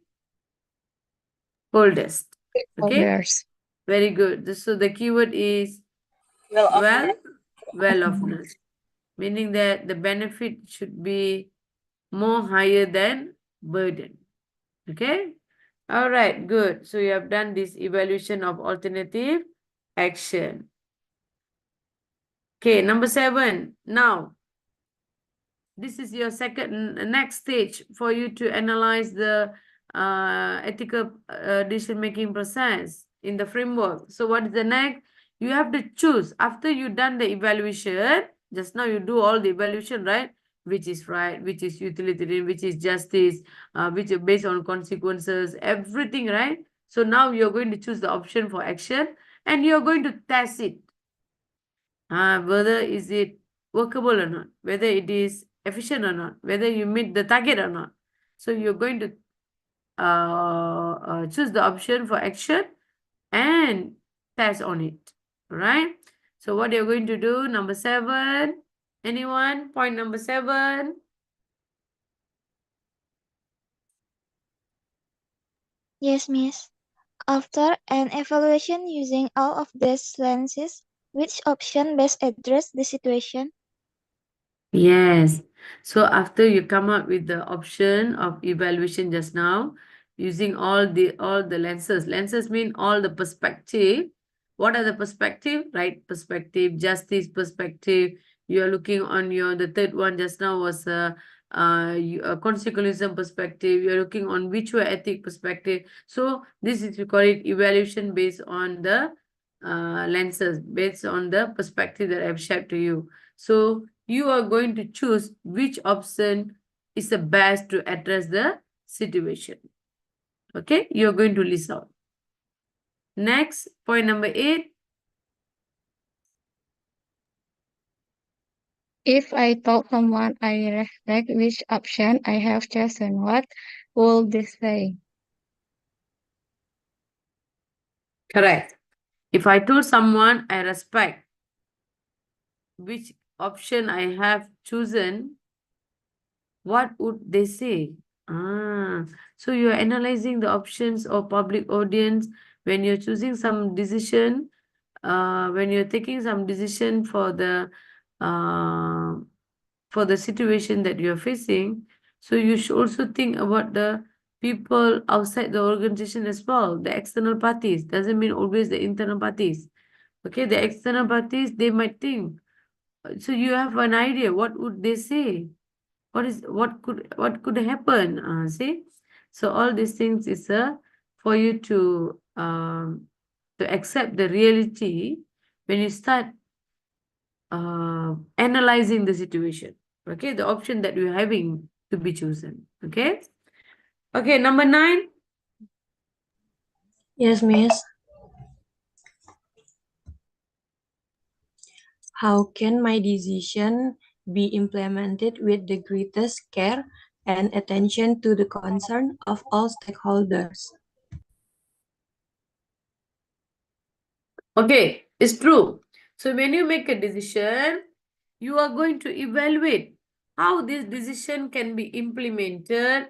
Okay. Others. Very good. So the keyword is Well of well-offness, meaning that the benefit should be more higher than burden. Okay. All right, good. So you have done this evaluation of alternative action. Okay, number 7. Now, this is your next stage for you to analyze the ethical decision-making process in the framework. So what is the next? You have to choose after you done the evaluation. Just now you do all the evaluation, right? Which is right, which is utilitarian, which is justice, which is based on consequences, everything, right? So now you're going to choose the option for action and you're going to test it. Whether is it workable or not, whether it is efficient or not, whether you meet the target or not. So you're going to choose the option for action and test on it, right? So what you're going to do, number 7, anyone? Point number 7. Yes, Miss. After an evaluation using all of these lenses, which option best address the situation? Yes. So after you come up with the option of evaluation just now, using all the lenses. Lenses mean all the perspective. What are the perspective? Right perspective, justice perspective. You are looking on the third one just now was a consequentialism perspective. You're looking on which were ethic perspective. So this is we call it evaluation based on the lenses, based on the perspective that I've shared to you. So you are going to choose which option is the best to address the situation. Okay, you're going to list out. Next, point number 8. If I told someone I respect which option I have chosen, what would they say? Correct. If I told someone I respect which option I have chosen, what would they say? So you're analyzing the options of public audience when you're choosing some decision, when you're taking some decision uh, for the situation that you're facing. So you should also think about the people outside the organization as well, the external parties. Doesn't mean always the internal parties. Okay, the external parties, they might think. So you have an idea, what would they say? What could happen? See? So all these things is for you to accept the reality when you start analyzing the situation. Okay, the option that you're having to be chosen. Okay. Okay, number 9. Yes, Miss. How can my decision be implemented with the greatest care and attention to the concern of all stakeholders? Okay, it's true. So when you make a decision, you are going to evaluate how this decision can be implemented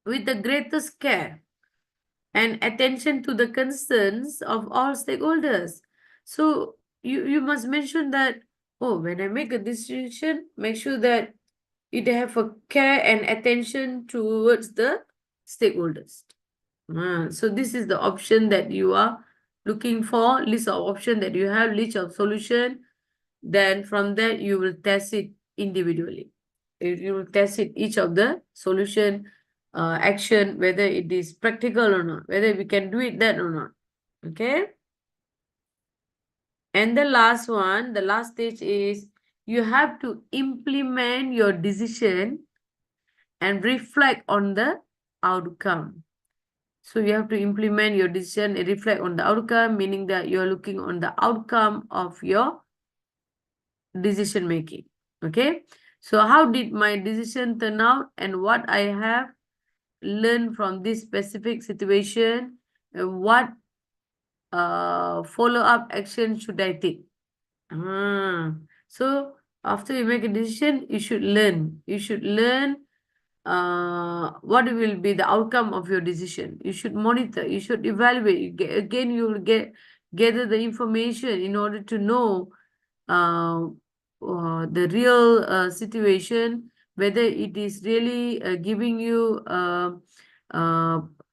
with the greatest care and attention to the concerns of all stakeholders. So you must mention that, oh, when I make a decision, make sure that it have a care and attention towards the stakeholders. So this is the option that you are looking for, list of option that you have, list of solution. Then from that you will test it individually. You will test it each of the solution action, whether it is practical or not, whether we can do it that or not. Okay. And the last one, the last stage is you have to implement your decision and reflect on the outcome. So you have to implement your decision and reflect on the outcome, meaning that you're looking on the outcome of your decision making. Okay. So how did my decision turn out and what I have learned from this specific situation and what follow-up action should I take? So after you make a decision, you should learn. You should learn what will be the outcome of your decision. You should monitor, you should evaluate. Again, you will gather the information in order to know the real situation, whether it is really giving you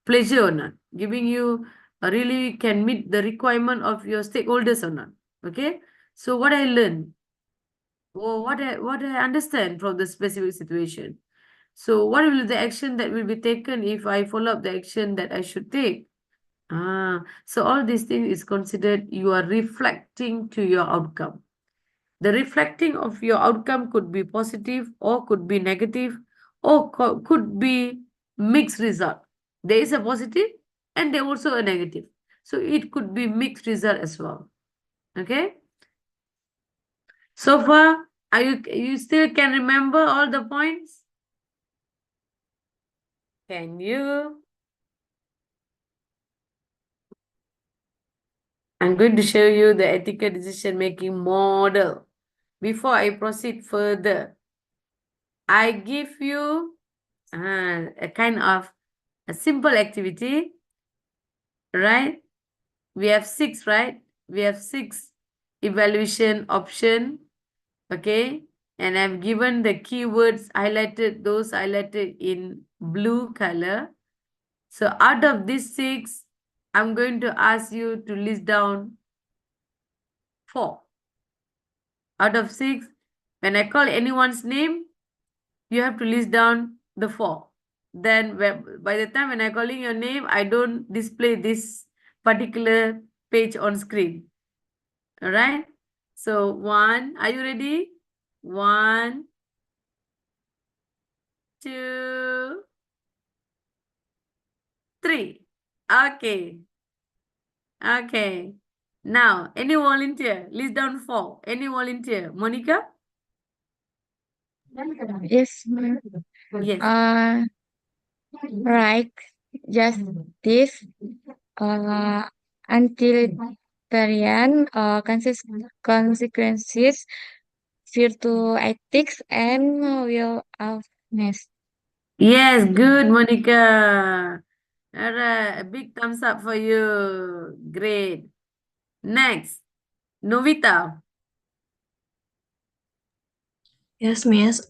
pleasure or not, giving you really can meet the requirement of your stakeholders or not. Okay, so what I learned, or what I understand from the specific situation. So what will the action that will be taken if I follow up the action that I should take? So all these things is considered you are reflecting to your outcome. The reflecting of your outcome could be positive or could be negative or could be mixed result. There is a positive and there also a negative. So it could be mixed result as well. Okay. So far, are you still can remember all the points? Can you? I'm going to show you the ethical decision making model. Before I proceed further, I give you a kind of a simple activity, right? We have 6, right? We have 6 evaluation option, okay? And I've given the keywords highlighted, those highlighted in blue color. So out of these 6, I'm going to ask you to list down 4. Out of 6, when I call anyone's name, you have to list down the 4. Then by the time when I'm calling your name, I don't display this particular page on screen. All right. So 1, are you ready? 1, 2, 3. Okay. Okay. Now, any volunteer? List down 4. Any volunteer? Monica? Yes. Yes. Right. Just this. Utilitarian consequences, virtue ethics, and will of ness. Yes, good, Monica. All right, a big thumbs up for you. Great. Next, Novita. Yes, Miss.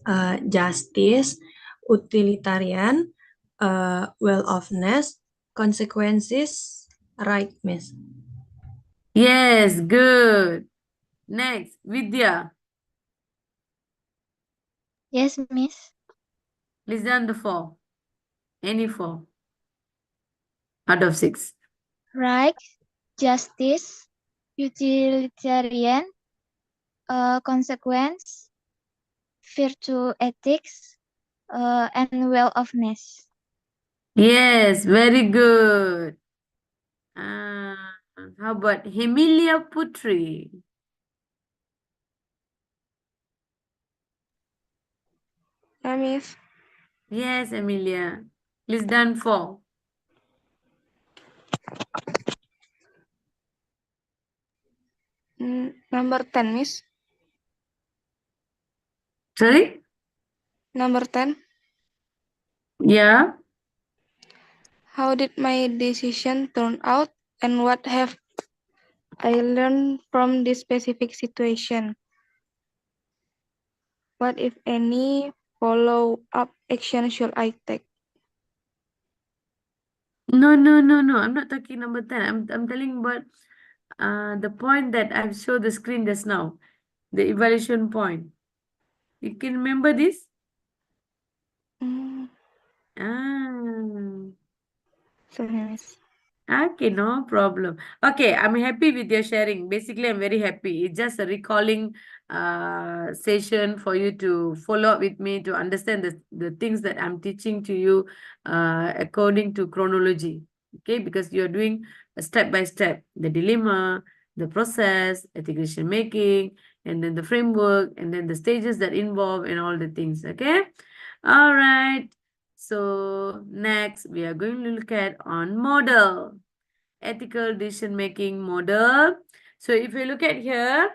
Justice, utilitarian, well-offness, consequences, right, Miss. Yes, good. Next, Vidya. Yes, Miss. List down the 4. Any 4 out of 6. Right, justice, utilitarian, consequence, virtue ethics, and well-offness. Yes, very good. How about Emilia Putri? Yeah, Miss. Yes, Emilia. List down 4. Number 10, Miss. Sorry? Number 10. Yeah. How did my decision turn out, and what have I learned from this specific situation? What, if any, follow-up action should I take? No, no, no, no. I'm not talking number 10. I'm telling about the point that I've showed the screen just now. The evaluation point. You can remember this? Mm, Ah. sorry, Miss. Okay, no problem. Okay, I'm happy with your sharing. Basically, I'm very happy. It's just a recalling session for you to follow up with me to understand the things that I'm teaching to you according to chronology. Okay, because you're doing a step by step, the dilemma, the process, ethical decision making, and then the framework, and then the stages that involve and all the things. Okay. All right. So next, we are going to look at on model, ethical decision-making model. So if you look at here,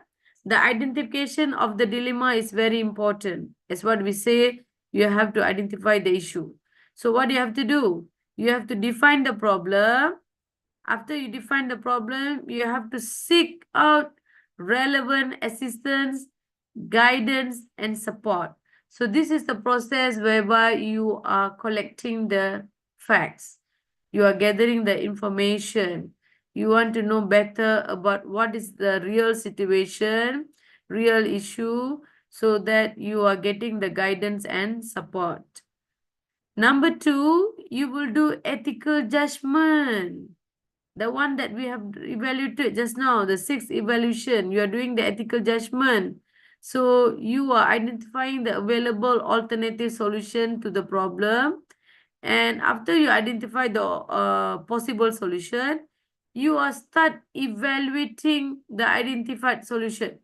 the identification of the dilemma is very important. As what we say, you have to identify the issue. So what you have to do? You have to define the problem. After you define the problem, you have to seek out relevant assistance, guidance, and support. So this is the process whereby you are collecting the facts. You are gathering the information. You want to know better about what is the real situation, real issue, so that you are getting the guidance and support. Number 2, you will do ethical judgment. The one that we have evaluated just now, the 6th evaluation, you are doing the ethical judgment. So you are identifying the available alternative solution to the problem. And after you identify the possible solution, you are start evaluating the identified solution.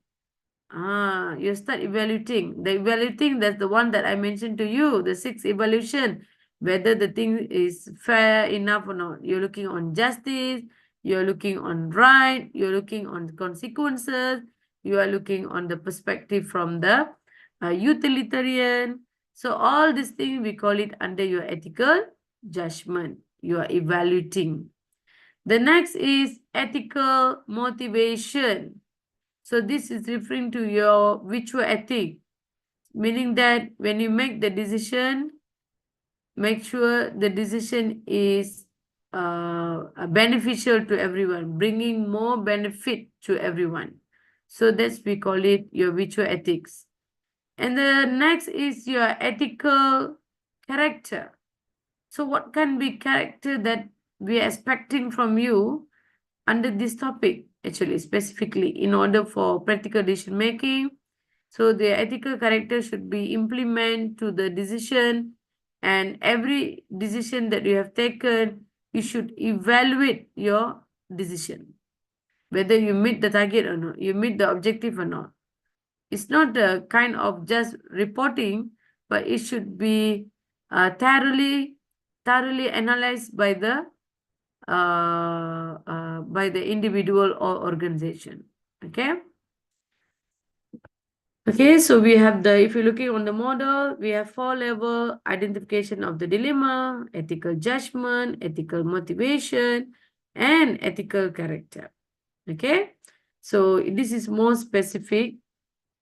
You start evaluating. The evaluating, that's the one that I mentioned to you, the 6th evaluation, whether the thing is fair enough or not. You're looking on justice, you're looking on right, you're looking on consequences, you are looking on the perspective from the utilitarian. So all these things, we call it under your ethical judgment. You are evaluating. The next is ethical motivation. So this is referring to your virtue ethic, meaning that when you make the decision, make sure the decision is beneficial to everyone, bringing more benefit to everyone. So that's we call it your virtue ethics. And the next is your ethical character. So what can be character that we are expecting from you under this topic, actually, specifically in order for practical decision making? So the ethical character should be implement to the decision, and every decision that you have taken, you should evaluate your decision, whether you meet the target or not, you meet the objective or not. It's not a kind of just reporting, but it should be thoroughly analyzed by the individual or organization. Okay. Okay, so we have if you're looking on the model, we have 4 level: identification of the dilemma, ethical judgment, ethical motivation, and ethical character. Okay, so this is more specific.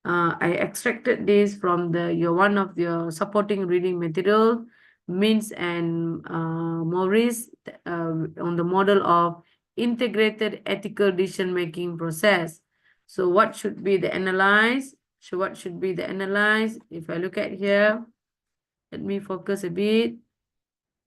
I extracted this from one of your supporting reading material, Mintz and Maurice, on the model of integrated ethical decision-making process. So what should be the analyze? So what should be the analyze? If I look at here, let me focus a bit.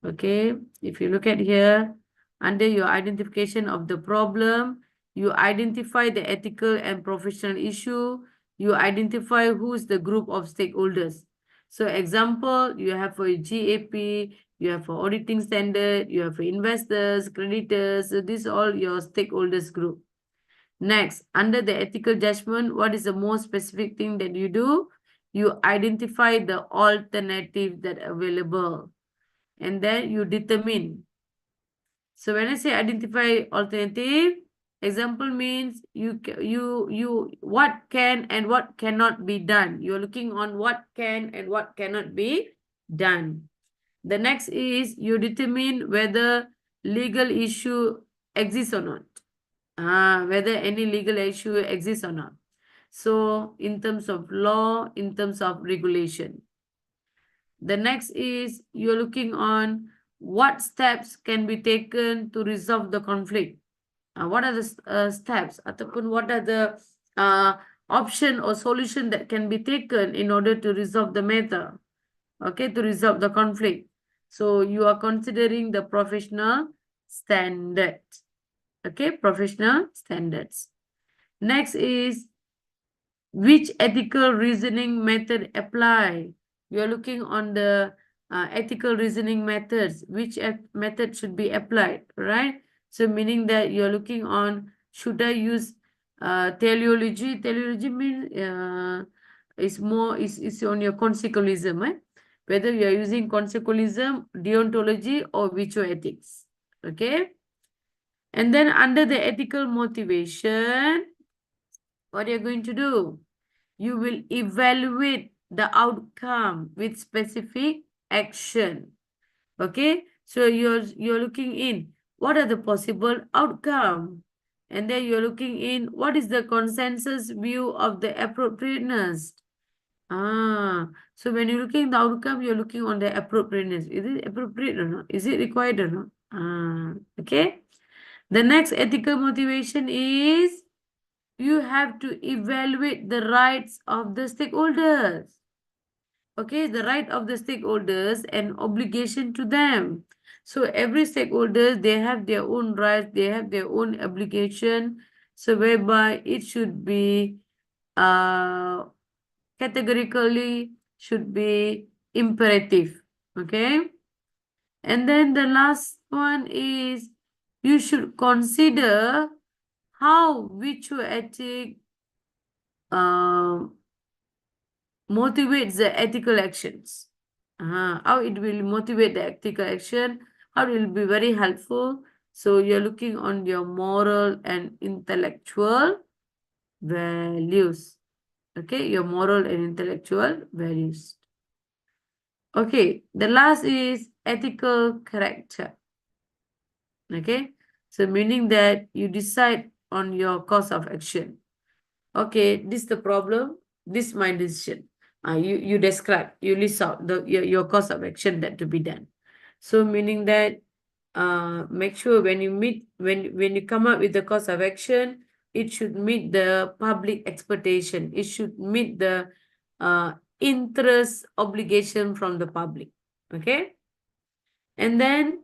Okay, if you look at here, under your identification of the problem, you identify the ethical and professional issue. You identify who's the group of stakeholders. So example, you have for GAP, you have for auditing standard, you have for investors, creditors. So these all your stakeholders group. Next, under the ethical judgment, what is the most specific thing that you do? You identify the alternative that available, and then you determine. So when I say identify alternative, Example means what can and what cannot be done. You're looking on what can and what cannot be done. The next is you determine whether legal issue exists or not. Whether any legal issue exists or not. So in terms of law, in terms of regulation. The next is you're looking on what steps can be taken to resolve the conflict. What are the steps ataupun what are the option or solution that can be taken in order to resolve the matter, okay, to resolve the conflict. So you are considering the professional standard, okay, professional standards. Next is which ethical reasoning method apply. You're looking on the ethical reasoning methods, which method should be applied, right? So meaning that you're looking on, should I use teleology? Teleology means is on your consequentialism, eh? Whether you are using consequentialism, deontology, or virtue ethics, okay? And then under the ethical motivation, what are you going to do? You will evaluate the outcome with specific action. Okay, so you're looking in what are the possible outcome, and then you're looking in what is the consensus view of the appropriateness. So when you're looking the outcome, you're looking on the appropriateness. Is it appropriate or not? Is it required or not? Okay. The next ethical motivation is you have to evaluate the rights of the stakeholders. Okay, the right of the stakeholders and obligation to them. So every stakeholders, they have their own rights, they have their own obligation. So whereby it should be categorically should be imperative. Okay. And then the last one is you should consider how virtue ethic motivates the ethical actions. How it will motivate the ethical action, how it will be very helpful. So you're looking on your moral and intellectual values. Okay, your moral and intellectual values. Okay, the last is ethical character. Okay, so meaning that you decide on your course of action. Okay, this is the problem, this is my decision. You describe, you list out your course of action that to be done. So meaning that make sure when you come up with the course of action, it should meet the public expectation. It should meet the interest obligation from the public. Okay. And then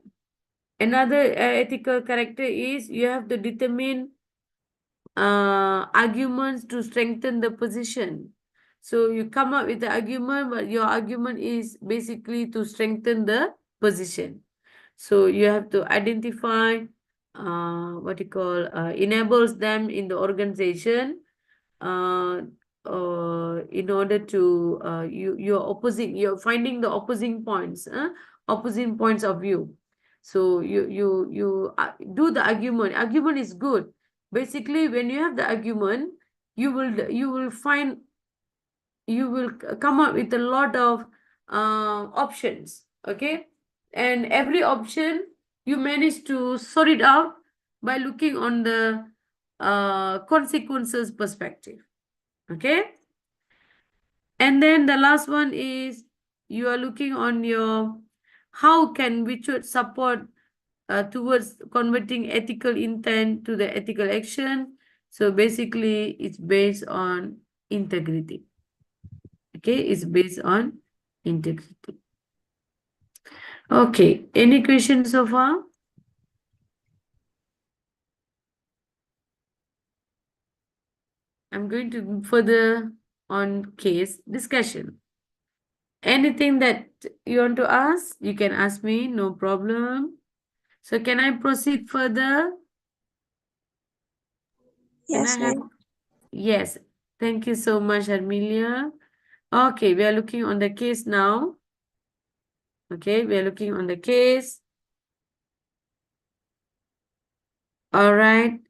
another ethical character is you have to determine arguments to strengthen the position. So you come up with the argument, but your argument is basically to strengthen the position. So you have to identify what you call enables them in the organization in order to you're finding the opposing points, opposing points of view. So you do the argument. Argument is good. Basically, when you have the argument, you will come up with a lot of options. Okay, and every option you manage to sort it out by looking on the consequences perspective. Okay, and then the last one is you are looking on your how can we should support towards converting ethical intent to the ethical action. So basically it's based on integrity. Okay, it's based on integrity. Okay, any questions so far? I'm going to further on case discussion. Anything that you want to ask, you can ask me, no problem. So can I proceed further? Can I Yes, have? ma'am. Yes, thank you so much, Armelia. Okay, we are looking on the case now. Okay, we are looking on the case. All right.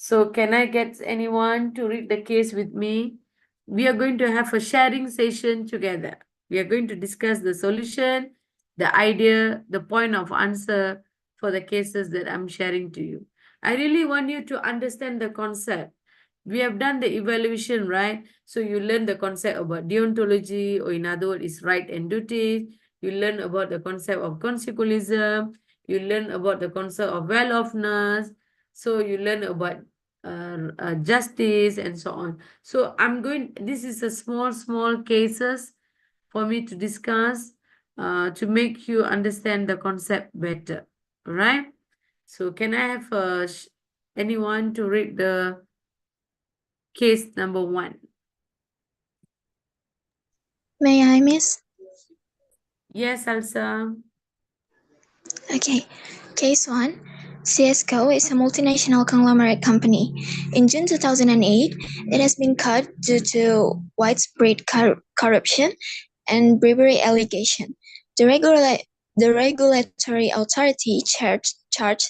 So can I get anyone to read the case with me? We are going to have a sharing session together. We are going to discuss the solution, the idea, the point of answer for the cases that I'm sharing to you. I really want you to understand the concept. We have done the evaluation, right? So you learn the concept about deontology, or in other words, is right and duty. You learn about the concept of consequentialism. You learn about the concept of well-offness. So you learn about justice and so on. So this is a small cases for me to discuss to make you understand the concept better. All right? So can I have anyone to read the case number 1? May I, Miss? Yes, Elsa. Okay. Case 1. CSGO is a multinational conglomerate company. In June 2008, it has been cut due to widespread corruption and bribery allegation. The regulatory authority charged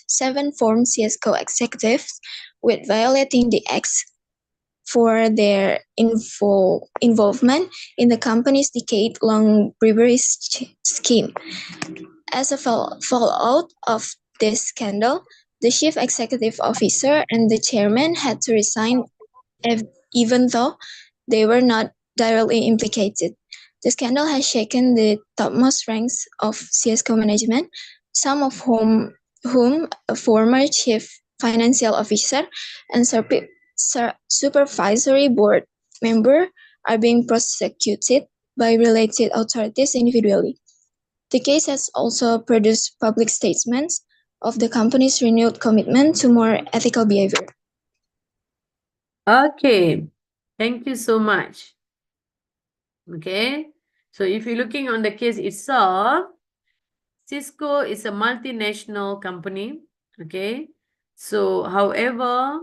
7 former CSGO executives with violating the acts for their involvement in the company's decade-long bribery scheme. As a fallout of this scandal, the chief executive officer and the chairman had to resign even though they were not directly implicated. The scandal has shaken the topmost ranks of CSGO management, some of whom a former chief financial officer and supervisory board member are being prosecuted by related authorities individually. The case has also produced public statements of the company's renewed commitment to more ethical behavior. Okay. Thank you so much. Okay. So if you're looking on the case itself, Cisco is a multinational company. Okay. So, however,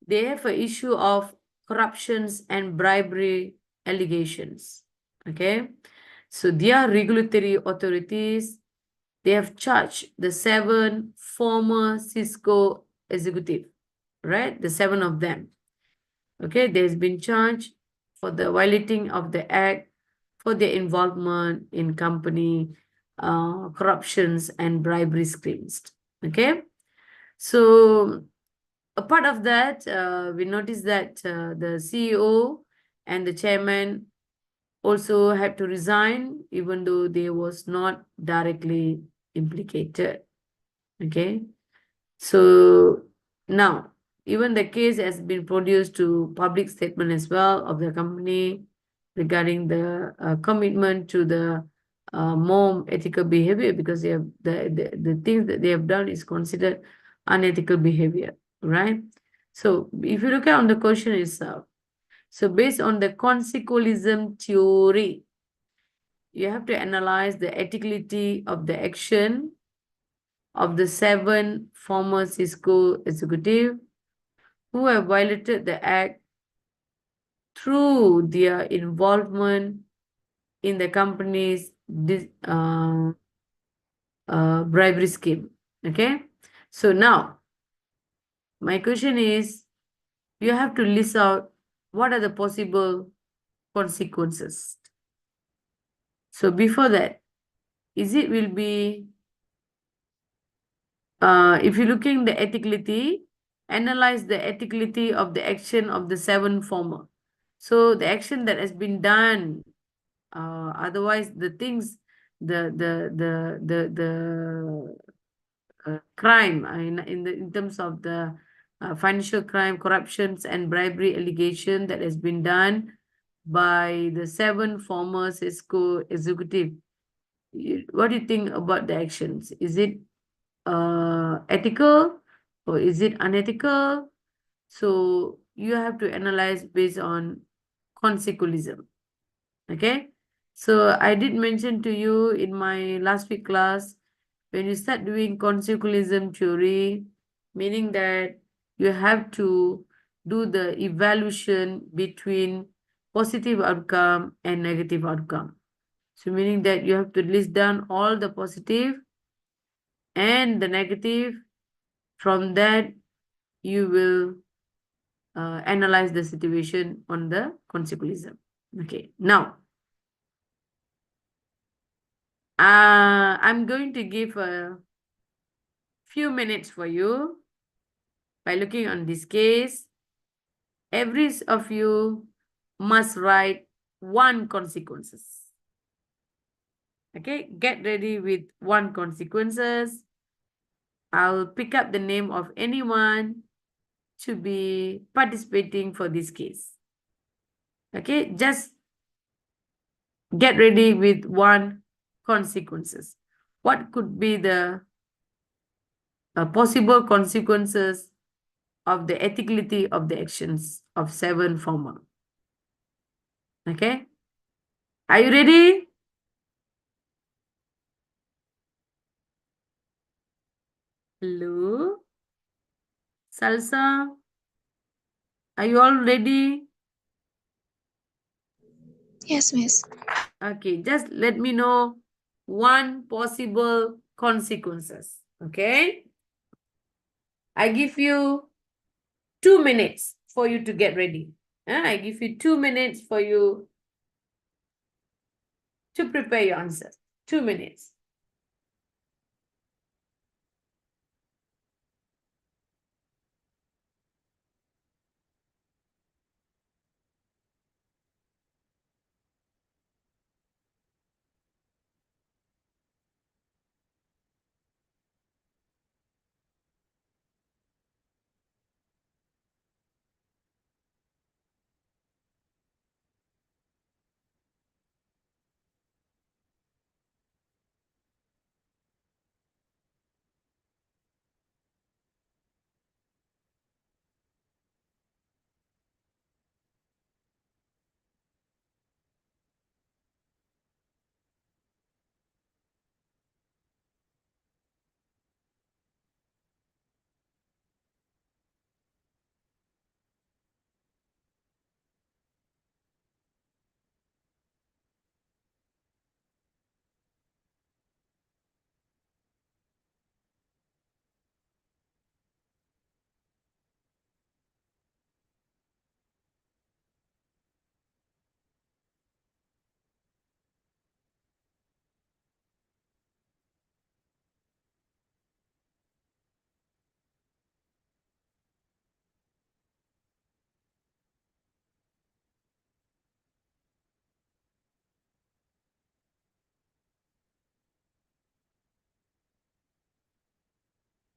they have an issue of corruptions and bribery allegations. Okay. So their regulatory authorities, they have charged the 7 former Cisco executive, right? The 7 of them. Okay, there's been charged for the violating of the act for their involvement in company corruptions and bribery schemes. Okay, so a part of that, we noticed that the CEO and the chairman also had to resign, even though they was not directly implicated. Okay, so now even the case has been produced to public statement as well of the company regarding the commitment to the more ethical behavior, because they have the things that they have done is considered unethical behavior, right? So if you look at on the question itself, so based on the consequentialism theory, you have to analyze the ethicality of the action of the 7 former Cisco executive who have violated the act through their involvement in the company's bribery scheme. Okay, so now my question is, you have to list out what are the possible consequences. So before that, is it will be if you're looking the ethicality, analyze the ethicality of the action of the 7 former. So the action that has been done, otherwise the things, the crime in terms of the financial crime, corruptions and bribery allegation that has been done by the 7 former Cisco executive. What do you think about the actions? Is it ethical or is it unethical? So you have to analyze based on consequentialism. Okay, so I did mention to you in my last week class, when you start doing consequentialism theory, meaning that you have to do the evaluation between positive outcome and negative outcome. So meaning that you have to list down all the positive and the negative. From that, you will analyze the situation on the consequentialism. Okay, now I'm going to give a few minutes for you by looking on this case. Every of you must write one consequences. Okay, get ready with one consequences. I'll pick up the name of anyone to be participating for this case. Okay, just get ready with one consequences. What could be the possible consequences of the ethicality of the actions of 7 former? Okay, are you ready? Hello, Salsa, are you all ready? Yes, Miss. Okay, just let me know one possible consequences. Okay, I give you 2 minutes for you to get ready. I give you 2 minutes for you to prepare your answers. 2 minutes.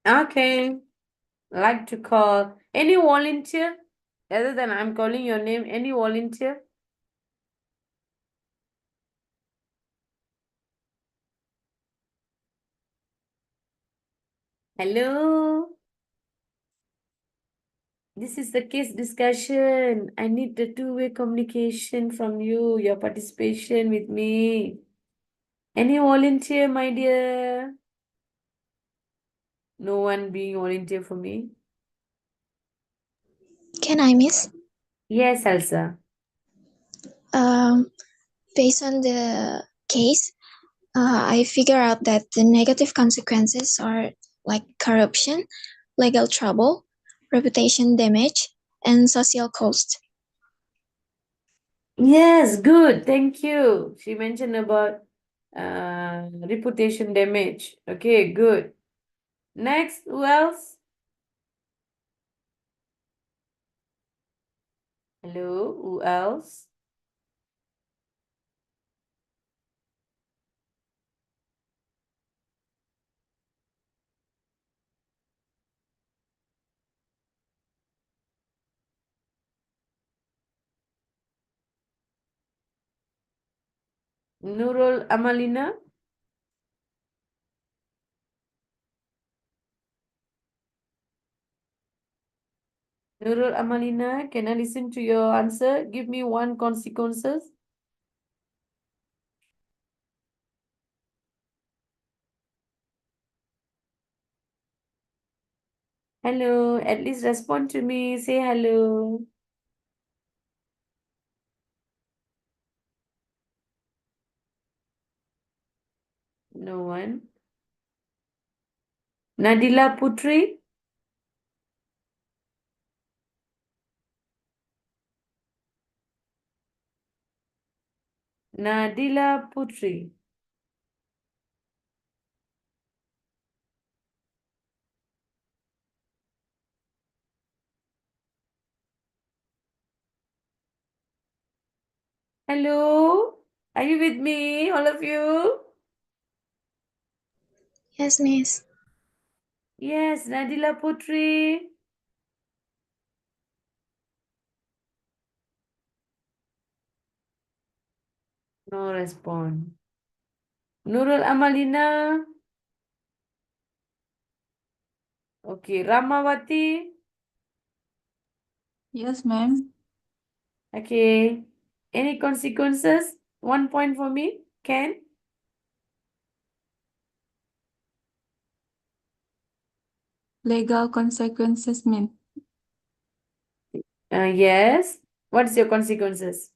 Okay, like to call any volunteer other than I'm calling your name, any volunteer? Hello, this is the case discussion. I need the two-way communication from you, your participation with me. Any volunteer, my dear? No one being volunteer for me? Can I, Miss? Yes, Elsa. Based on the case, I figure out that the negative consequences are like corruption, legal trouble, reputation damage, and social cost. Yes, good. Thank you. She mentioned about reputation damage. Okay, good. Next, who else? Hello, who else? Nurul Amalina? Nurul Amalina, can I listen to your answer? Give me one consequences. Hello, at least respond to me. Say hello. No one. Nadila Putri? Nadila Putri. Hello, are you with me, all of you? Yes, Miss. Yes, Nadila Putri. No response. Nurul Amalina. Okay, Ramawati. Yes, ma'am. Okay. Any consequences? 1 point for me. Ken? Legal consequences mean. Yes. What's your consequences?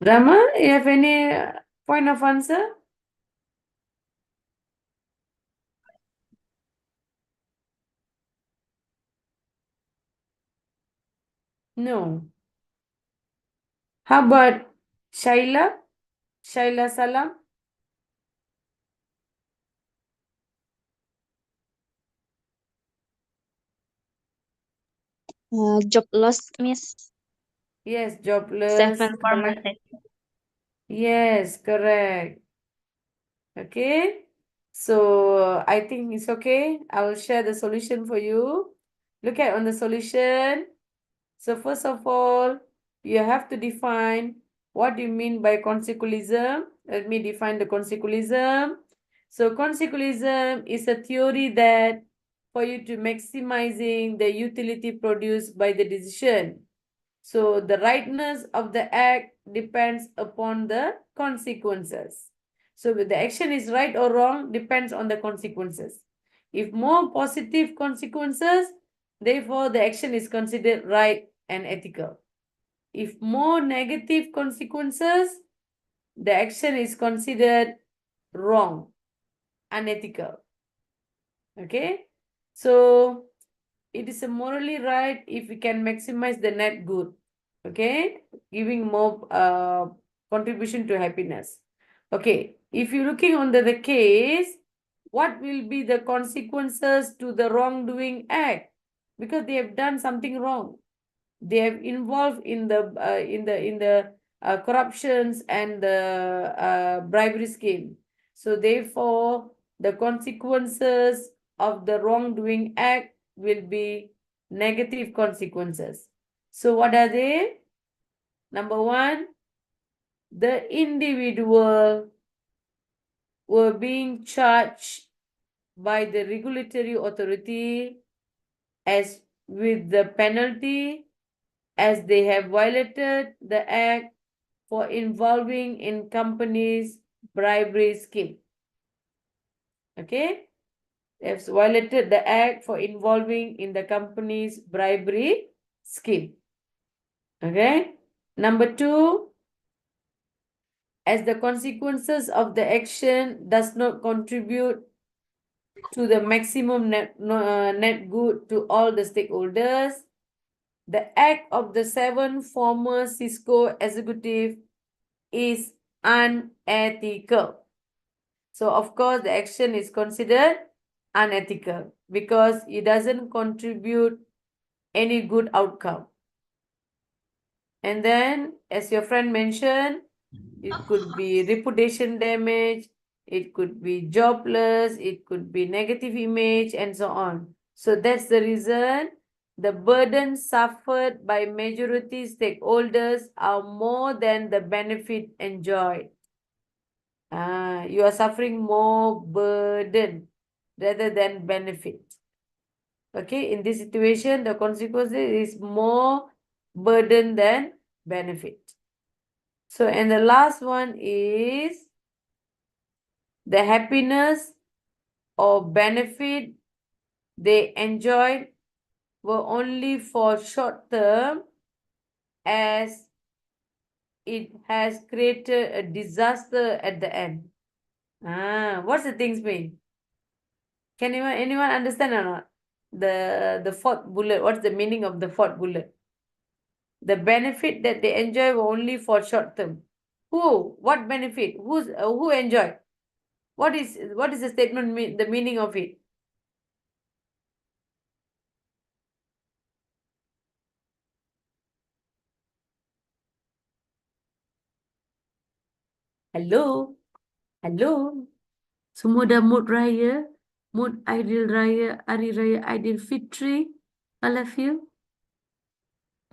Rama, you have any point of answer? No. How about Shaila? Shaila Salam? Job loss, Miss. Yes, jobless. 7 for my Correct. Yes, correct. Okay. So I think it's okay. I will share the solution for you. Look at on the solution. So first of all, you have to define what you mean by consequentialism. Let me define the consequentialism. So consequentialism is a theory that for you to maximizing the utility produced by the decision. So the rightness of the act depends upon the consequences. So whether the action is right or wrong depends on the consequences. If more positive consequences, therefore the action is considered right and ethical. If more negative consequences, the action is considered wrong, unethical. Okay? So it is a morally right if we can maximize the net good. Okay? Giving more contribution to happiness. Okay. If you're looking under the case, what will be the consequences to the wrongdoing act? Because they have done something wrong. They have involved in the corruptions and the bribery scheme. So therefore, the consequences of the wrongdoing act will be negative consequences. So what are they? Number one, the individual were being charged by the regulatory authority as with the penalty as they have violated the act for involving in company's bribery scheme. Okay? They have violated the act for involving in the company's bribery scheme. Okay? Number two, as the consequences of the action does not contribute to the maximum net good to all the stakeholders, the act of the 7 former Cisco executive is unethical. So of course the action is considered unethical because it doesn't contribute any good outcome. And then as your friend mentioned, it could be reputation damage, it could be jobless, it could be negative image and so on. So that's the reason the burden suffered by majority stakeholders are more than the benefit enjoyed. You are suffering more burden rather than benefit. Okay, in this situation, the consequence is more burden than benefit. So, and the last one is the happiness or benefit they enjoyed were only for short term as it has created a disaster at the end. What's the things mean? Can anyone understand or not? The fourth bullet, what's the meaning of the fourth bullet? The benefit that they enjoy were only for short term. Who? What benefit? Who enjoyed? What is the statement mean, the meaning of it? Hello? Hello? Semua dah mood raya, mood Aidil Raya, Hari Raya Aidil Fitri, all of you.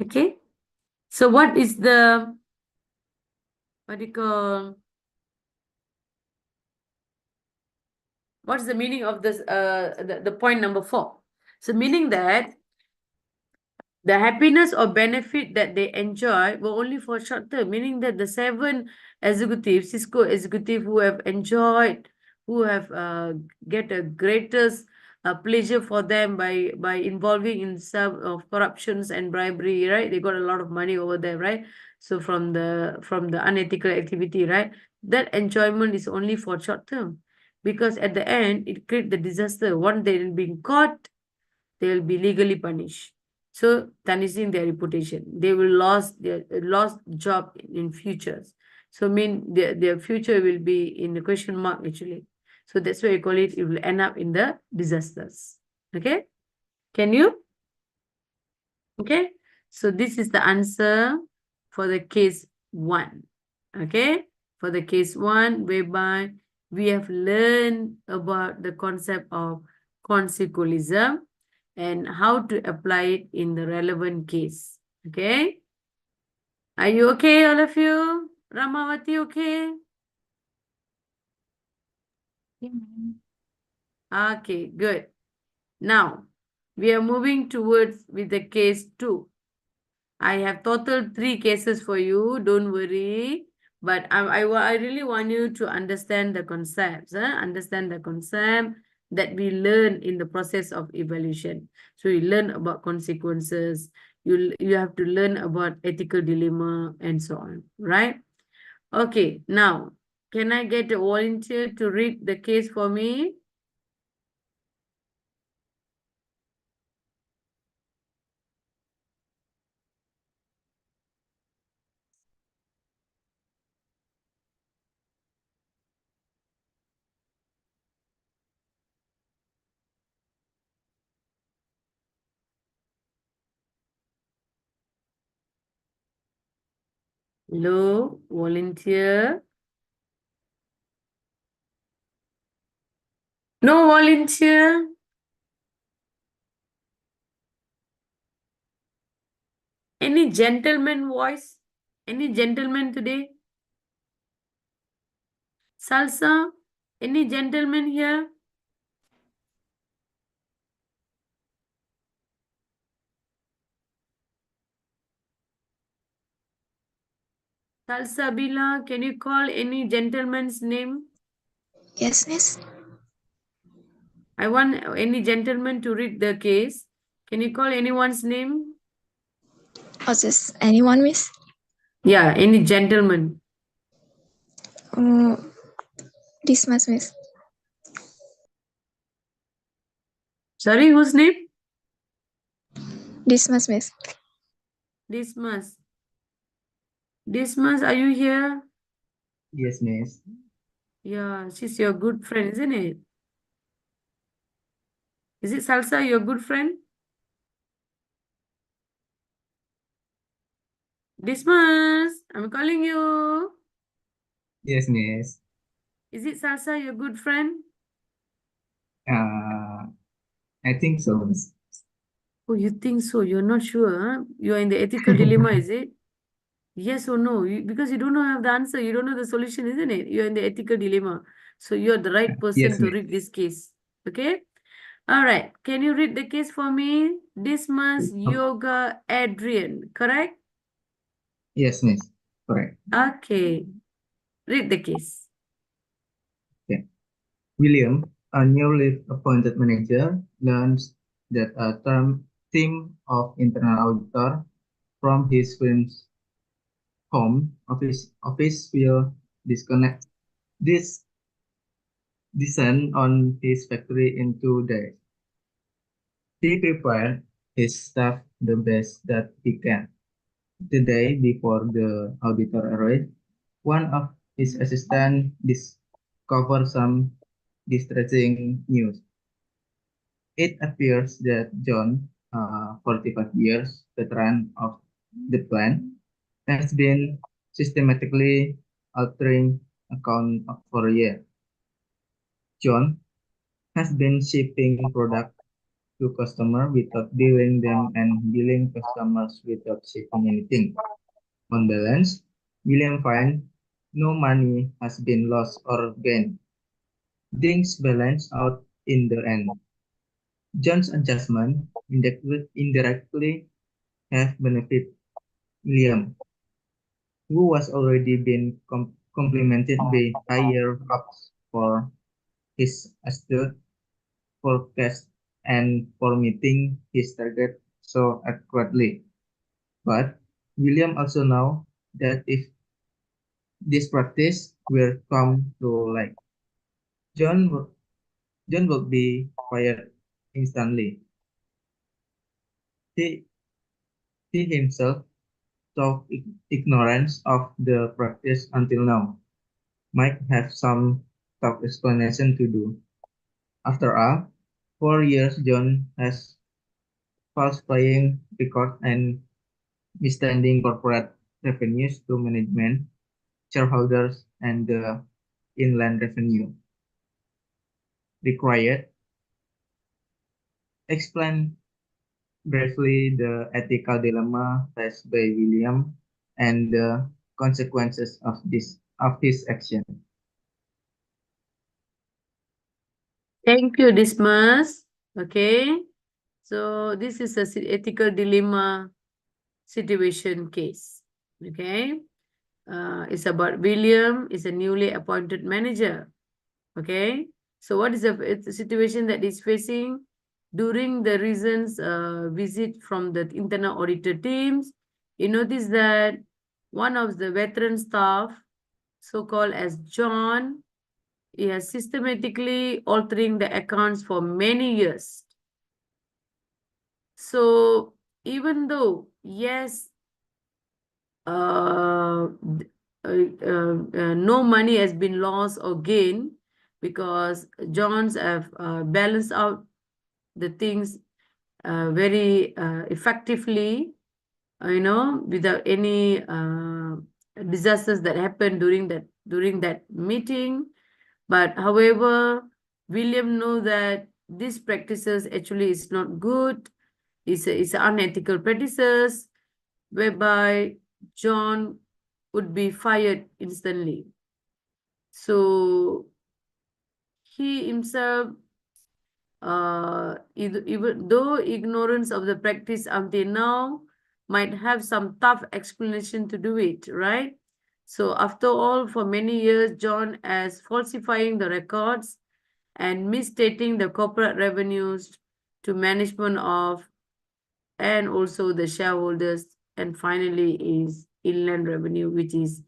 Okay? So what is the, what do you call, what's the meaning of this, the point number 4? So meaning that the happiness or benefit that they enjoy were only for short term, meaning that the 7 executives, Cisco executive who have enjoyed, who have get a greatest pleasure for them by involving in some of corruptions and bribery, right? They got a lot of money over there, right? So from the unethical activity, right? That enjoyment is only for short term, because at the end it create the disaster. Once they're being caught, they will be legally punished. So tarnishing their reputation. They will lost their lost job in futures. So mean their future will be in the question mark actually. So that's why you call it will end up in the disasters. Okay? Can you? Okay? So this is the answer for the case 1. Okay? For the case 1, whereby we have learned about the concept of consequentialism and how to apply it in the relevant case. Okay? Are you okay, all of you? Ramawati, okay? Okay, good. Now, we are moving towards with the case 2. I have total 3 cases for you. Don't worry. But I really want you to understand the concepts. Understand the concept that we learn in the process of evaluation. So you learn about consequences. You have to learn about ethical dilemma and so on. Right? Okay. Now, can I get a volunteer to read the case for me? Hello, volunteer. No volunteer. Any gentleman voice? Any gentleman today? Salsa? Any gentleman here? Salsa Bila, can you call any gentleman's name? Yes, miss. I want any gentleman to read the case. Can you call anyone's name? Or just anyone, miss? Yeah, any gentleman. Dismiss, miss. Sorry, whose name? Dismiss, miss. Dismas. Dismas, are you here? Yes, miss. Yeah, she's your good friend, isn't it? Is it Salsa, your good friend? Dismas, I'm calling you. Yes, miss. Is it Salsa, your good friend? I think so, miss. Oh, you think so? You're not sure, huh? You're in the ethical dilemma, is it? Yes or no? Because you don't know have the answer. You don't know the solution, isn't it? You're in the ethical dilemma. So you're the right person Yes, to miss. read this case. Okay? All right. Can you read the case for me? Dismas Yoga Adrian, correct? Yes, miss. Correct. Okay. Read the case. Okay. William, a newly appointed manager, learns that a term team of internal auditor from his firm's home office will disconnect this descend on his factory in 2 days. He prepared his staff the best that he can. The day before the auditor arrived, one of his assistants discovered some distressing news. It appears that John, 45 years veteran of the plant, has been systematically altering account for a year. John has been shipping product to customer without billing them and billing customers without shipping anything. On balance, William finds no money has been lost or gained. Things balance out in the end. John's adjustment indirectly have benefited William, who was already been complimented by higher ups for his astute forecast and for meeting his target so accurately. But William also know that if this practice will come to light, John will, John will be fired instantly. He, he himself of ignorance of the practice until now might have some tough explanation to do. After all, 4 years John has falsifying record and misstanding corporate revenues to management, shareholders, and the inland revenue required. Explain briefly the ethical dilemma faced by William and the consequences of his action. Thank you, Dismas. Okay. So this is a ethical dilemma situation case. Okay. It's about William is a newly appointed manager. Okay. So what is the situation that is facing during the recent visit from the internal auditor teams? You notice that one of the veteran staff, so-called as John, he has systematically altering the accounts for many years. So even though, yes, no money has been lost or gained because Johns have balanced out the things very effectively, without any disasters that happened during that meeting. But however, William know that these practices actually is not good. It's unethical practices whereby John would be fired instantly. So he himself, even though ignorance of the practice until now, might have some tough explanation to do it, right? So after all, for many years, John has falsifying the records and misstating the corporate revenues to management of and also the shareholders, and finally is inland revenue, which is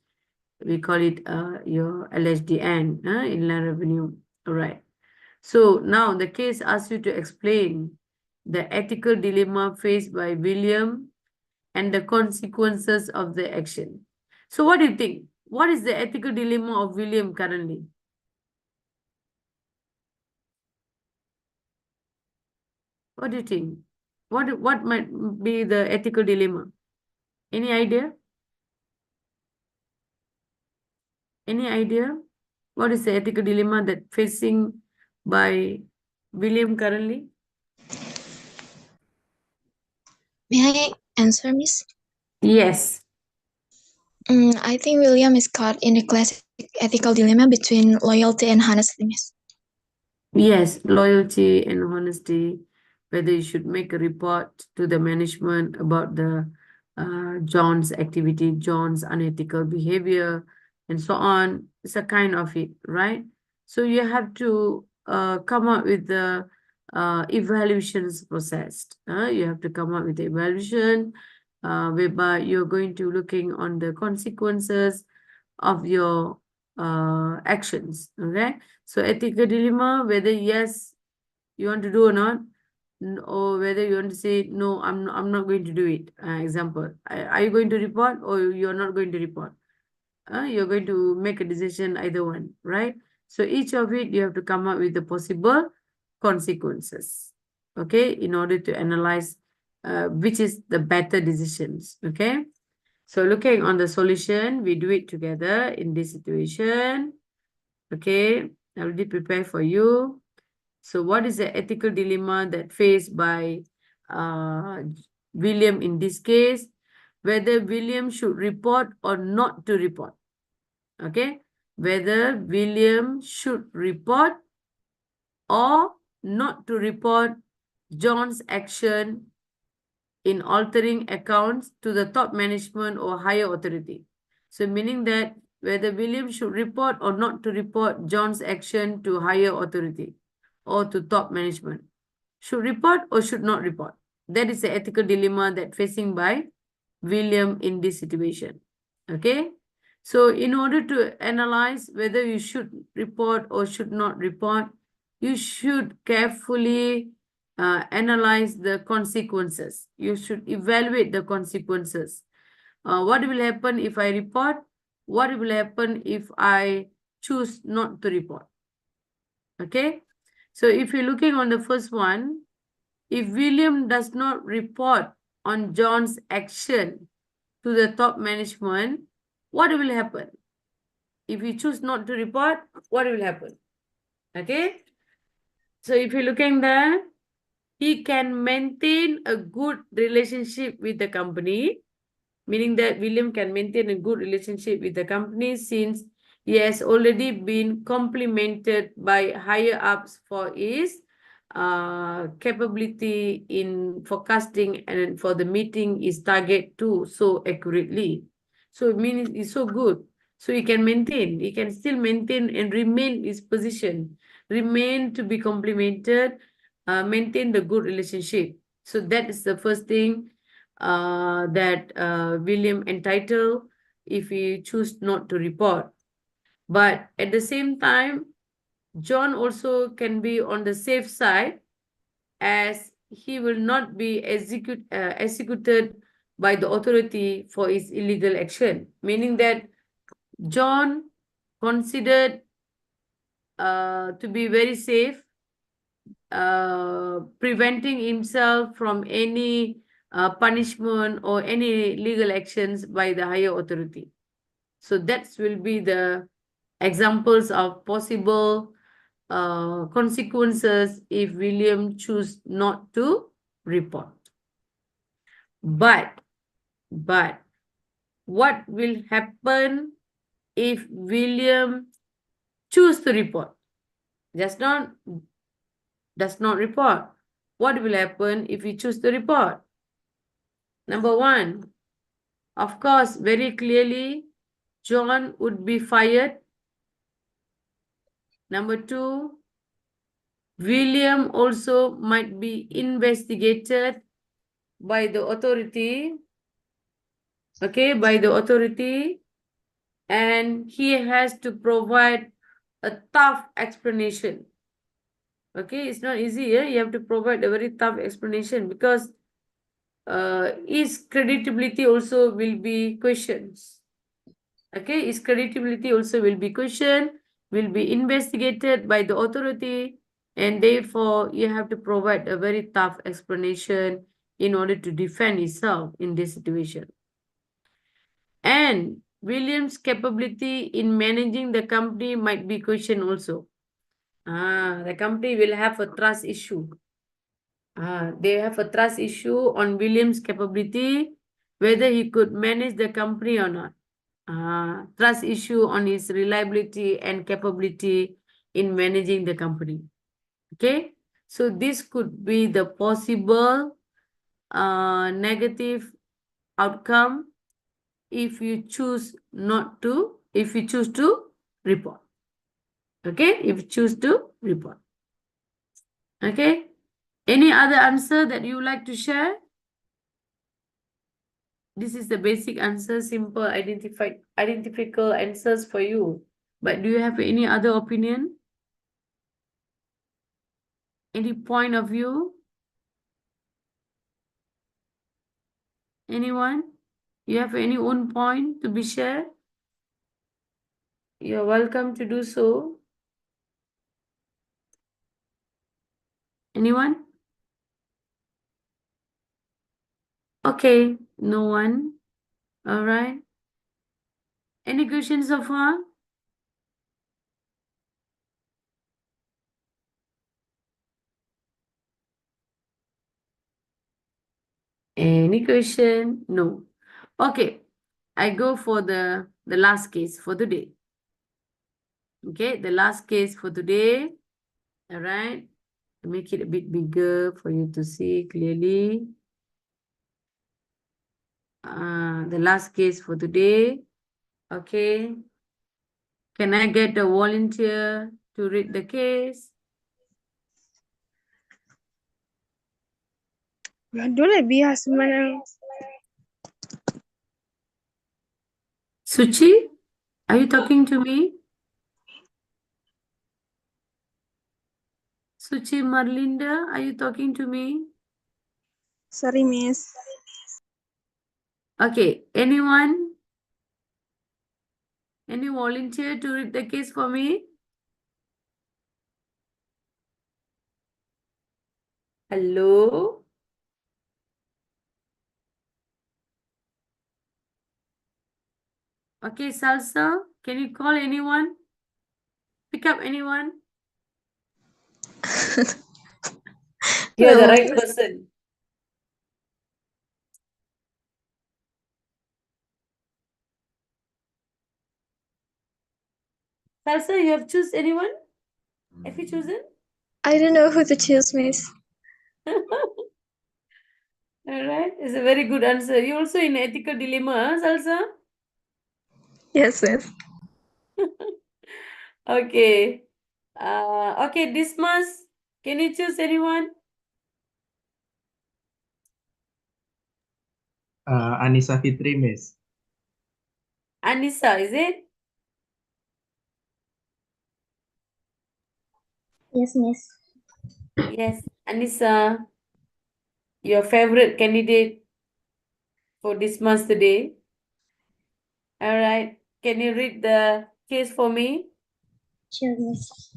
we call it your LHDN, inland revenue. All right. So now the case asks you to explain the ethical dilemma faced by William and the consequences of the action. So what do you think? What is the ethical dilemma of William currently? What do you think? What might be the ethical dilemma? Any idea? Any idea? What is the ethical dilemma that facing by William currently? May I answer, Miss? Yes. I think William is caught in a classic ethical dilemma between loyalty and honesty, Miss. Yes, loyalty and honesty, whether you should make a report to the management about the John's activity, John's unethical behavior, and so on. It's a kind of it, right? So you have to come up with the evaluations processed. You have to come up with the evaluation whereby you're going to looking on the consequences of your actions. Okay, so ethical dilemma, whether yes you want to do or not, or whether you want to say no, I'm not going to do it. Example, are you going to report or you're not going to report? You're going to make a decision either one, right? So each of it you have to come up with the possible consequences, okay, in order to analyze which is the better decisions. Okay, so looking on the solution, we do it together in this situation. Okay, I already prepared for you. So what is the ethical dilemma that faced by William in this case? Whether William should report or not to report. Okay, whether William should report or not to report John's action in altering accounts to the top management or higher authority. So meaning that whether William should report or not to report John's action to higher authority or to top management. Should report or should not report. That is the ethical dilemma that facing by William in this situation. Okay. So in order to analyze whether you should report or should not report, you should carefully analyze the consequences. You should evaluate the consequences. What will happen if I report? What will happen if I choose not to report? Okay. So if you're looking on the first one, if William does not report on John's action to the top management, what will happen? If you choose not to report, what will happen? Okay. So if you're looking there, he can maintain a good relationship with the company, meaning that William can maintain a good relationship with the company since he has already been complimented by higher ups for his capability in forecasting and for the meeting his target too so accurately. So it means it's so good. So he can still maintain and remain his position, remain to be complimented, maintain the good relationship. So that is the first thing that William entitled if he choose not to report. But at the same time, John also can be on the safe side as he will not be executed by the authority for his illegal action, meaning that John considered to be very safe, preventing himself from any punishment or any legal actions by the higher authority. So that will be the examples of possible consequences if William choose not to report. But what will happen if William choose to report? Does not report. What will happen if he choose to report? Number one, of course, very clearly, John would be fired. Number two, William also might be investigated by the authority. Okay, by the authority. And he has to provide a tough explanation. Okay, it's not easy. Yeah? You have to provide a very tough explanation because his credibility also will be questioned. Okay, his credibility also will be questioned, will be investigated by the authority, and therefore you have to provide a very tough explanation in order to defend himself in this situation. And William's capability in managing the company might be questioned also. The company will have a trust issue. They have a trust issue on William's capability, whether he could manage the company or not. Trust issue on his reliability and capability in managing the company. Okay, so this could be the possible negative outcome if you choose to report. Okay, if you choose to report. Okay, Any other answer that you like to share? This is the basic answer, simple identical answers for you. But do you have any other opinion? Any point of view? Anyone? You have any own point to be shared? You're welcome to do so. Anyone? Okay, no one. All right. Any questions so far? Any question? No. Okay, I go for the last case for today. Okay, the last case for today. All right. Make it a bit bigger for you to see clearly. The last case for today. Okay. Can I get a volunteer to read the case? Suchi, are you talking to me? Suchi Marlinda, are you talking to me? Sorry, Miss. Okay, anyone? Any volunteer to read the case for me? Hello? Okay, Salsa, can you call anyone? Pick up anyone? You're the No, right Miss. person. Salsa, you have choose anyone? Have you chosen? I don't know who to choose, Miss. All right, it's a very good answer. You also in ethical dilemma, huh, Salsa? Yes, Miss. Okay. Okay, Dismas, can you choose anyone? Anissa Fitri, Miss. Anissa, is it? Yes, Miss. Yes, Anissa, your favorite candidate for Dismas today. All right. Can you read the case for me? Sure, Miss.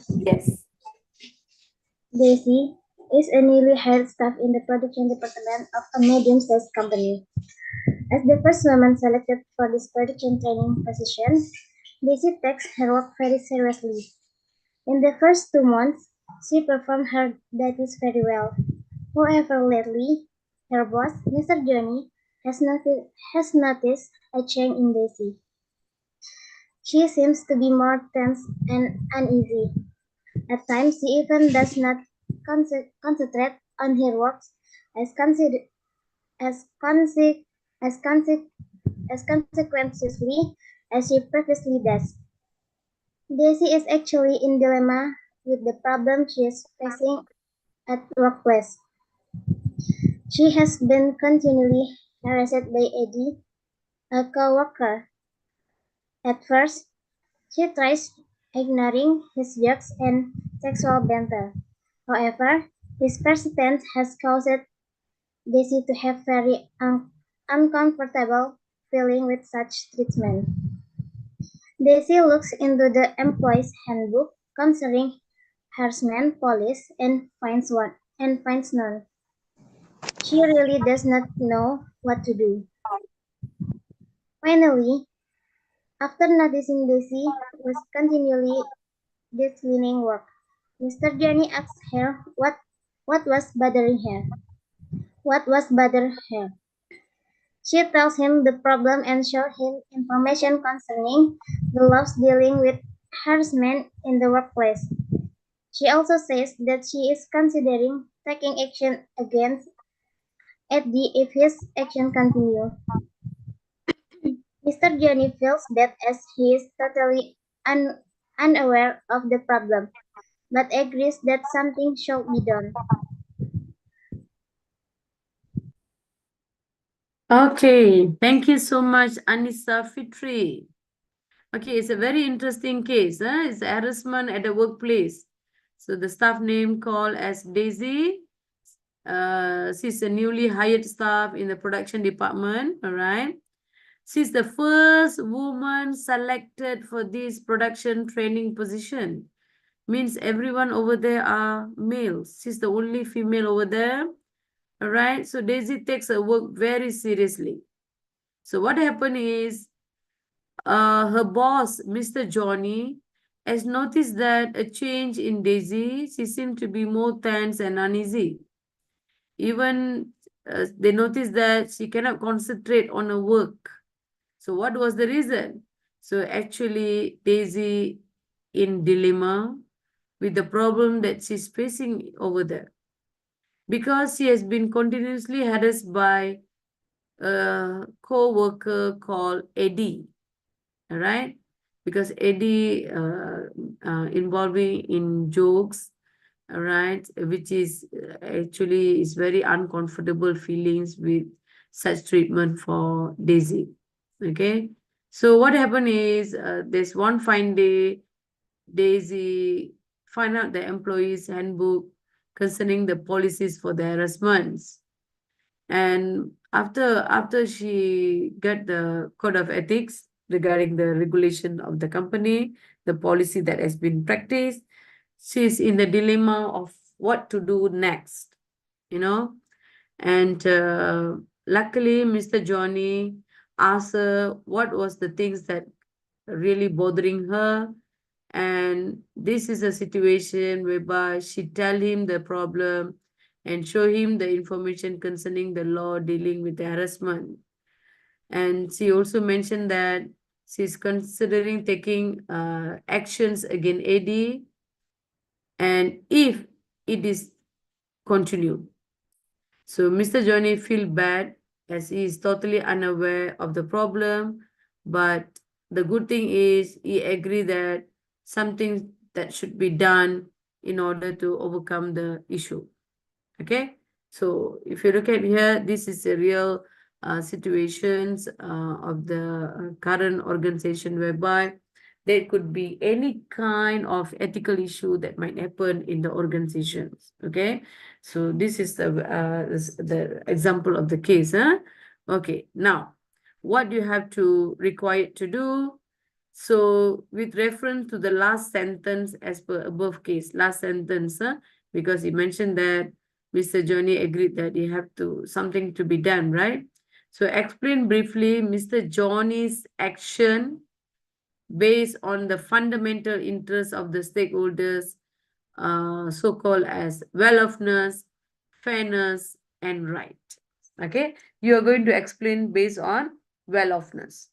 Yes. Daisy is a newly hired staff in the production department of a medium-sized company. As the first woman selected for this production training position, Daisy takes her work very seriously. In the first 2 months, she performed her duties very well. However, lately, her boss, Mr. Johnny, has noticed a change in Daisy. She seems to be more tense and uneasy. At times, she even does not concentrate on her work as consider as conse- as conse- as consequently as she previously does. Daisy is actually in dilemma with the problem she is facing at workplace. She has been continually harassed by Eddie, a co-worker. At first, she tries ignoring his jokes and sexual banter. However, his persistence has caused Daisy to have very uncomfortable feeling with such treatment. Daisy looks into the employee's handbook concerning harassment police and finds none. She really does not know what to do. Finally, after noticing Daisy was continually declining work, Mr. Johnny asks her what was bothering her. What was bothering her? She tells him the problem and shows him information concerning the laws dealing with harassment in the workplace. She also says that she is considering taking action against Eddie if his action continues. Mr. Johnny feels bad as he is totally unaware of the problem, but agrees that something should be done. Okay, thank you so much, Anissa Fitri. Okay, it's a very interesting case. It's harassment at the workplace. So the staff name called as Daisy. She's a newly hired staff in the production department. All right. She's the first woman selected for this production training position. Means everyone over there are males. She's the only female over there. All right. So Daisy takes her work very seriously. So what happened is her boss, Mr. Johnny, has noticed that a change in Daisy. She seemed to be more tense and uneasy. Even they noticed that she cannot concentrate on her work. So what was the reason? So actually, Daisy in dilemma with the problem that she's facing over there. Because she has been continuously harassed by a co-worker called Eddie. All right, because Eddie involving in jokes, all right, which is actually is very uncomfortable feelings with such treatment for Daisy. Okay, so what happened is there's one fine day, Daisy find out the employee's handbook concerning the policies for the harassments. And after she got the code of ethics regarding the regulation of the company, the policy that has been practiced, she's in the dilemma of what to do next, you know. And luckily, Mr. Johnny asked her what was the things that really bothering her. And this is a situation whereby she tell him the problem and show him the information concerning the law dealing with harassment. And she also mentioned that she's considering taking actions against AD, and if it is continued. So Mr. Johnny feel bad as he is totally unaware of the problem, but the good thing is he agree that something that should be done in order to overcome the issue. Okay, so if you look at here, this is a real situations of the current organization whereby there could be any kind of ethical issue that might happen in the organizations. Okay, so this is the example of the case. Okay, now what you have to required to do. So with reference to the last sentence as per above case, last sentence, because he mentioned that Mr. Johnny agreed that he have to something to be done, right? So explain briefly Mr. Johnny's action based on the fundamental interests of the stakeholders, so-called as well-offness, fairness, and right. Okay, you are going to explain based on well-offness.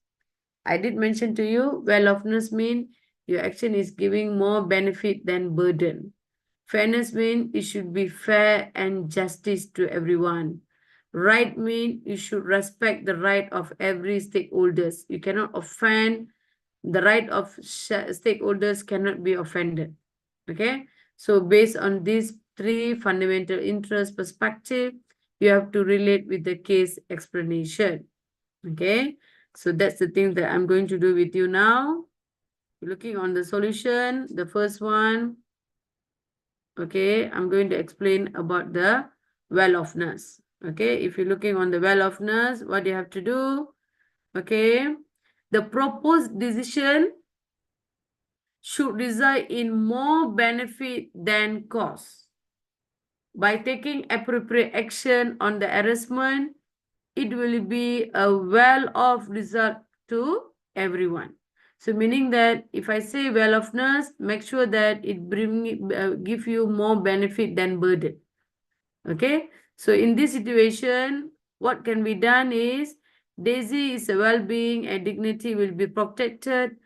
I did mention to you, well-offness mean your action is giving more benefit than burden. Fairness mean it should be fair and justice to everyone. Right mean you should respect the right of every stakeholders. You cannot offend the right of stakeholders cannot be offended. Okay, so based on these three fundamental interest perspective, you have to relate with the case explanation. Okay, so that's the thing that I'm going to do with you now. Looking on the solution, the first one, okay, I'm going to explain about the well-offness. Okay, if you're looking on the well-offness, what you have to do, okay, the proposed decision should result in more benefit than cost. By taking appropriate action on the harassment, it will be a well-off result to everyone. So meaning that if I say well-offness, make sure that it give you more benefit than burden. Okay, so in this situation, what can be done is Daisy is a well-being and dignity will be protected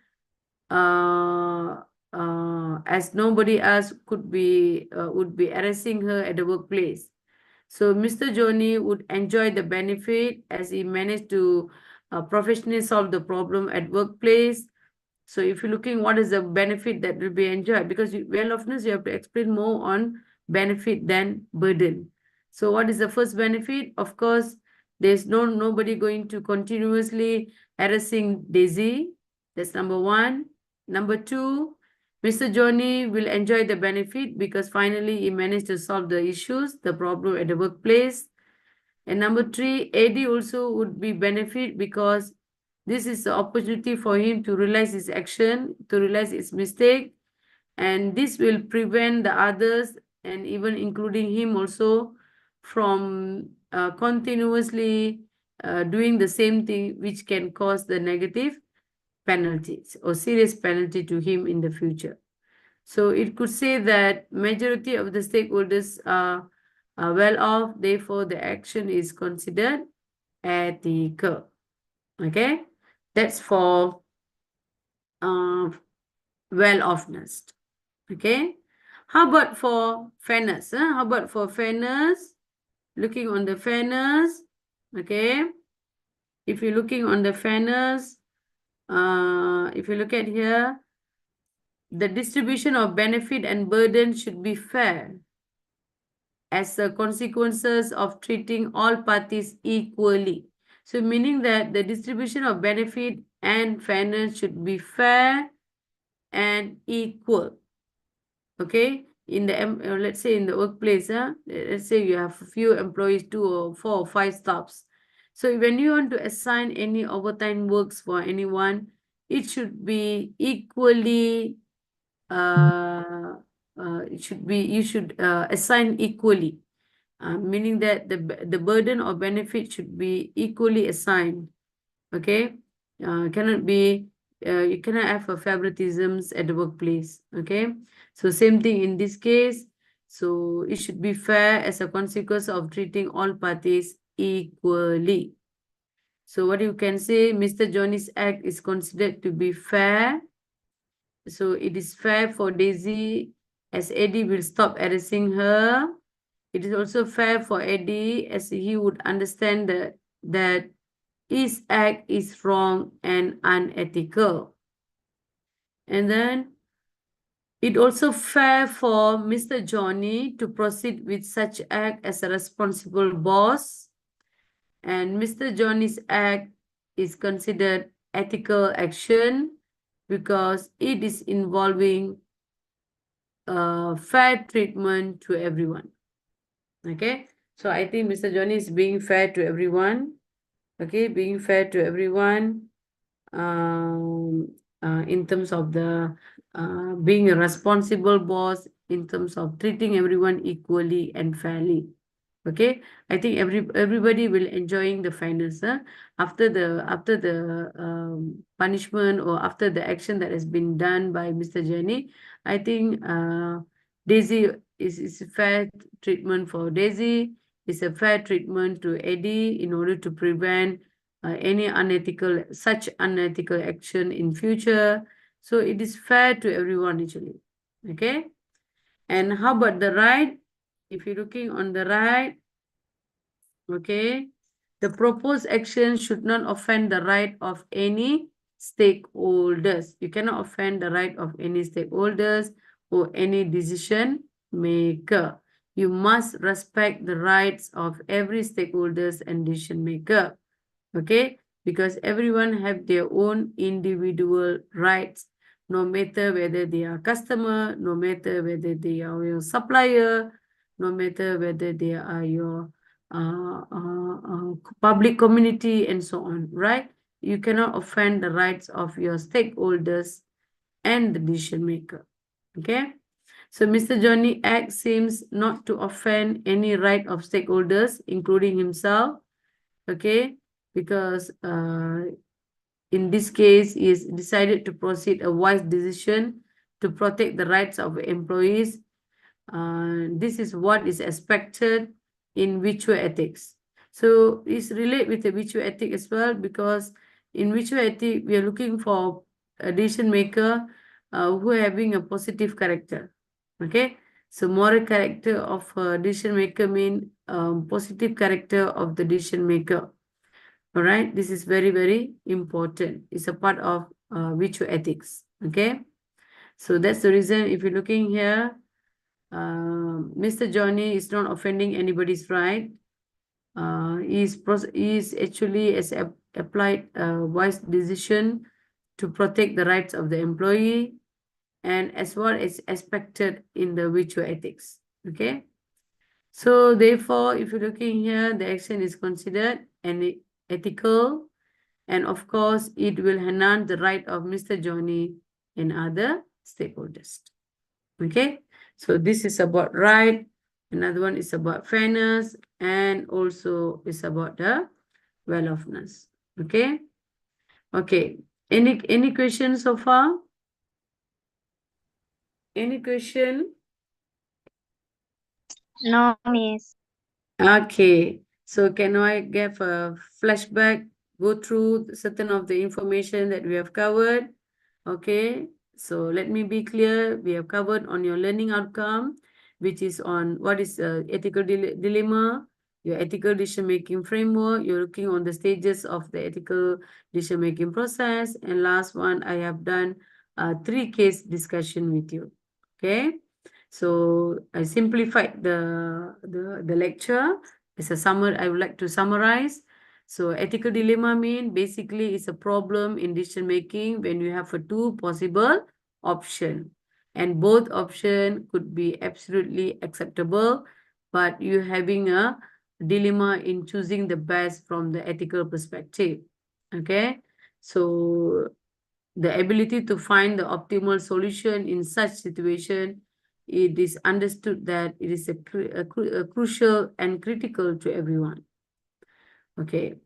as nobody else would be harassing her at the workplace. So Mr. Johnny would enjoy the benefit as he managed to professionally solve the problem at workplace. So if you're looking what is the benefit that will be enjoyed, because well-offness, you have to explain more on benefit than burden. So what is the first benefit? Of course, There's nobody going to continuously harassing Daisy. That's number one. Number two, Mr. Johnny will enjoy the benefit because finally he managed to solve the issues, the problem at the workplace. And number three, Eddie also would be benefit because this is the opportunity for him to realize his action, to realize his mistake, and this will prevent the others and even including him also from continuously doing the same thing, which can cause the negative penalties or serious penalty to him in the future. So it could say that majority of the stakeholders are well off, therefore the action is considered ethical. Okay, that's for well-offness. Okay, how about for fairness? How about for fairness? Looking on the fairness, okay. If you're looking on the fairness, if you look at here, the distribution of benefit and burden should be fair as the consequences of treating all parties equally. So meaning that the distribution of benefit and fairness should be fair and equal. Okay, in the let's say in the workplace, let's say you have a few employees, 2 or 4 or 5 staffs. So when you want to assign any overtime works for anyone, it should be equally you should assign equally, meaning that the burden or benefit should be equally assigned. Okay, cannot be you cannot have a favoritisms at the workplace. Okay, so same thing in this case. So it should be fair as a consequence of treating all parties equally. So what you can say, Mr. Johnny's act is considered to be fair. So it is fair for Daisy as Eddie will stop harassing her. It is also fair for Eddie as he would understand that his act is wrong and unethical. And then it also fair for Mr. Johnny to proceed with such act as a responsible boss. And Mr. Johnny's act is considered ethical action because it is involving fair treatment to everyone. Okay, so I think Mr. Johnny is being fair to everyone. Okay, being fair to everyone in terms of the being a responsible boss, in terms of treating everyone equally and fairly. Okay, I think everybody will enjoying the fairness after the punishment or after the action that has been done by Mr. Jenny. I think Daisy is fair treatment for Daisy. It's a fair treatment to Eddie in order to prevent any such unethical action in future. So it is fair to everyone actually. Okay, and how about the right? If you're looking on the right, okay, the proposed action should not offend the right of any stakeholders. You cannot offend the right of any stakeholders or any decision maker. You must respect the rights of every stakeholders and decision maker. Okay, because everyone have their own individual rights, no matter whether they are customer, no matter whether they are your supplier, no matter whether they are your public community and so on, right? You cannot offend the rights of your stakeholders and the decision maker. Okay, so Mr. Johnny Act seems not to offend any right of stakeholders, including himself. Okay, because in this case, he has decided to proceed a wise decision to protect the rights of employees. This is what is expected in virtue ethics. So it's relate with the virtue ethic as well, because in virtue ethic, we are looking for a decision maker who are having a positive character. Okay, so moral character of a decision maker mean positive character of the decision maker. All right, this is very, very important. It's a part of virtue ethics. Okay, so that's the reason if you're looking here, Mr. Johnny is not offending anybody's right. is actually as applied a wise decision to protect the rights of the employee and as well as expected in the virtue ethics. Okay. So therefore, if you're looking here, the action is considered an ethical, and of course, it will enhance the right of Mr. Johnny and other stakeholders. Okay, so this is about right. Another one is about fairness, and also is about the well-offness. Okay, okay. Any questions so far? Any question? No, Miss. Okay, so can I give a flashback, go through certain of the information that we have covered? Okay, so let me be clear. We have covered on your learning outcome, which is on what is ethical dilemma, your ethical decision-making framework. You're looking on the stages of the ethical decision-making process. And last one, I have done 3 case discussion with you. Okay. So I simplified the lecture. As a summary, I would like to summarize. So ethical dilemma mean basically it's a problem in decision making when you have a 2 possible option. And both option could be absolutely acceptable, but you having a dilemma in choosing the best from the ethical perspective. Okay. So the ability to find the optimal solution in such situation, it is understood that it is a crucial and critical to everyone. Okay,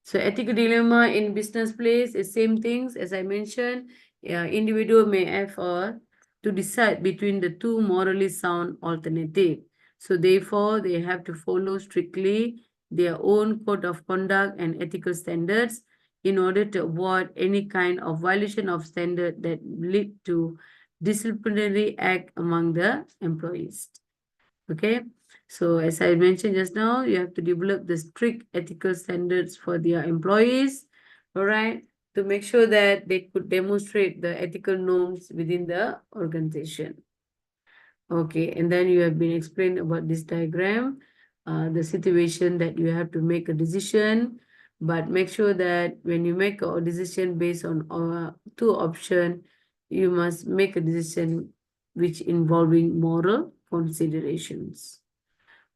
so ethical dilemma in business place is same things as I mentioned. Individual may have to decide between the 2 morally sound alternative. So therefore, they have to follow strictly their own code of conduct and ethical standards in order to avoid any kind of violation of standard that lead to disciplinary act among the employees. Okay, so as I mentioned just now, you have to develop the strict ethical standards for their employees, all right, to make sure that they could demonstrate the ethical norms within the organization. Okay, and then you have been explained about this diagram, the situation that you have to make a decision, but make sure that when you make a decision based on 2 options, you must make a decision which involving moral considerations.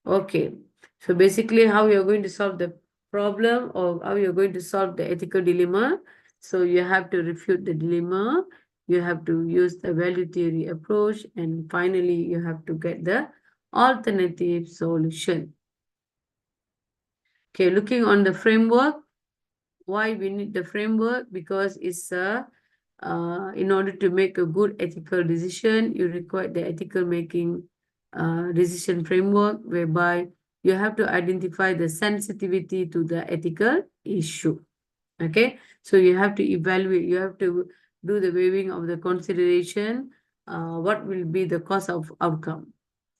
Okay, so basically how you're going to solve the problem or how you're going to solve the ethical dilemma. So you have to refute the dilemma, you have to use the value theory approach, and finally you have to get the alternative solution. Okay, looking on the framework, why we need the framework? Because it's in order to make a good ethical decision, you require the ethical making decision framework, whereby you have to identify the sensitivity to the ethical issue. Okay, so you have to evaluate, you have to do the weighing of the consideration, what will be the cost of outcome.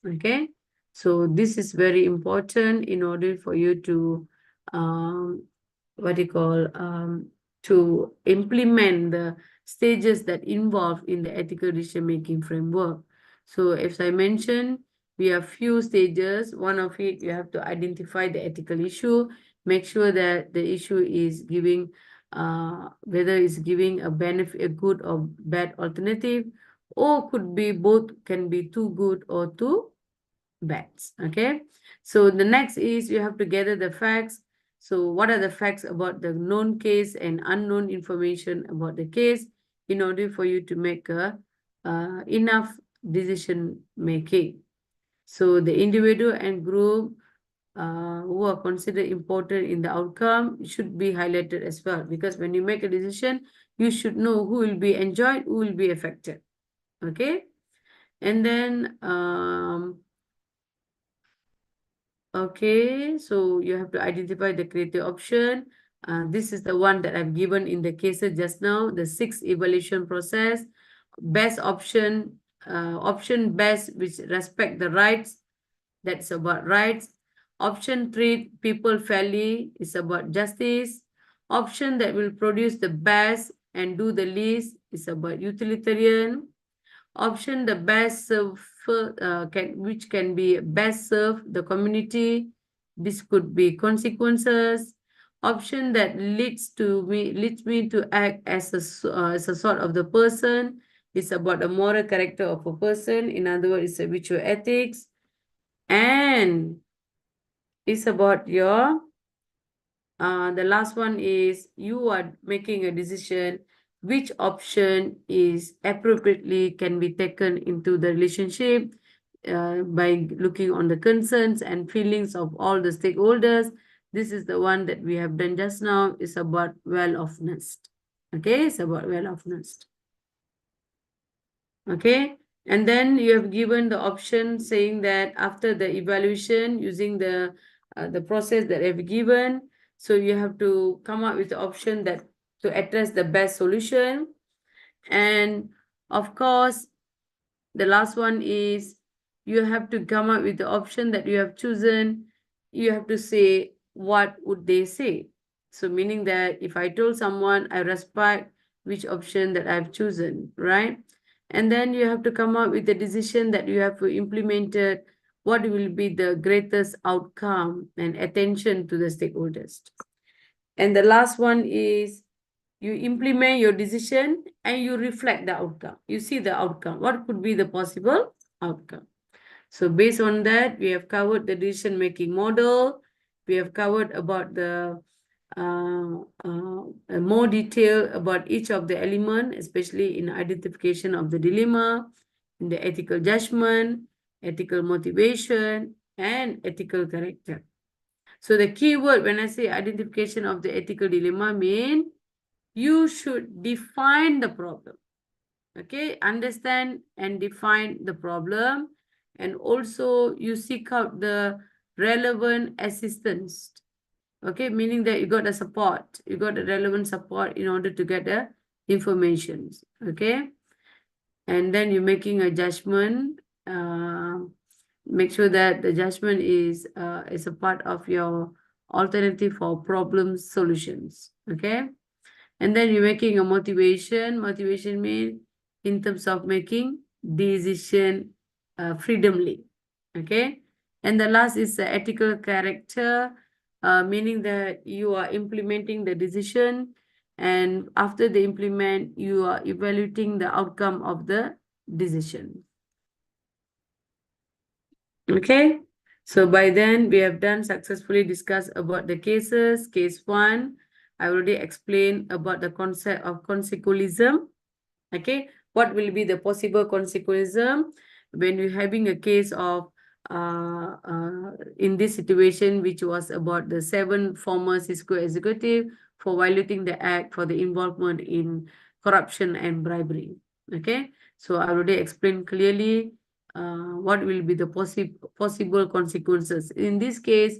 Okay, so this is very important in order for you to what you call to implement the stages that involve in the ethical decision making framework. So as I mentioned, we have few stages. One of it, you have to identify the ethical issue, make sure that the issue is giving whether it's giving a benefit, a good or bad alternative, or could be both, can be too good or too bad. Okay, so the next is you have to gather the facts. So what are the facts about the known case and unknown information about the case in order for you to make a enough decision making. So the individual and group who are considered important in the outcome should be highlighted as well, because when you make a decision, you should know who will be enjoyed, who will be affected. Okay, and then okay, so you have to identify the creative option. This is the one that I've given in the cases just now, the 6 evaluation process. Best option, option best, which respect the rights, that's about rights. Option treat people fairly is about justice. Option that will produce the best and do the least is about utilitarian. Option the best serve which can be best serve the community This could be consequences. Option that leads me to act as as a sort of the person. It's about the moral character of a person. In other words, it's a virtue ethics. And it's about your the last one is you are making a decision which option is appropriately can be taken into the relationship by looking on the concerns and feelings of all the stakeholders. This is the one that we have done just now. It's about well-offness. Okay, it's about well-offness. Okay, and then you have given the option saying that after the evaluation using the process that I've given, so you have to come up with the option that to address the best solution. And of course, the last one is you have to come up with the option that you have chosen. You have to say what would they say. So meaning that if I told someone I respect which option that I've chosen, right? And then you have to come up with the decision that you have implemented, what will be the greatest outcome and attention to the stakeholders. And the last one is you implement your decision and you reflect the outcome. You see the outcome. What could be the possible outcome? So based on that, we have covered the decision-making model. We have covered about the more detail about each of the element, especially in identification of the dilemma, in the ethical judgment, ethical motivation, and ethical character. So the key word when I say identification of the ethical dilemma mean you should define the problem. Okay, understand and define the problem, and also you seek out the relevant assistance. Okay, meaning that you got the support, you got the relevant support in order to get the information. Okay, and then you're making a judgment. Make sure that the judgment is a part of your alternative for problem solutions. Okay, and then you're making a motivation. Motivation means in terms of making decision freedomly. Okay, and the last is the ethical character, meaning that you are implementing the decision, and after the implement, you are evaluating the outcome of the decision. Okay, so by then we have done successfully discussed about the cases. Case 1, I already explained about the concept of consequentialism. Okay, what will be the possible consequentialism when you're having a case of in this situation, which was about the 7 former Cisco executive for violating the act for the involvement in corruption and bribery. Okay, so I already explained clearly what will be the possible consequences. In this case,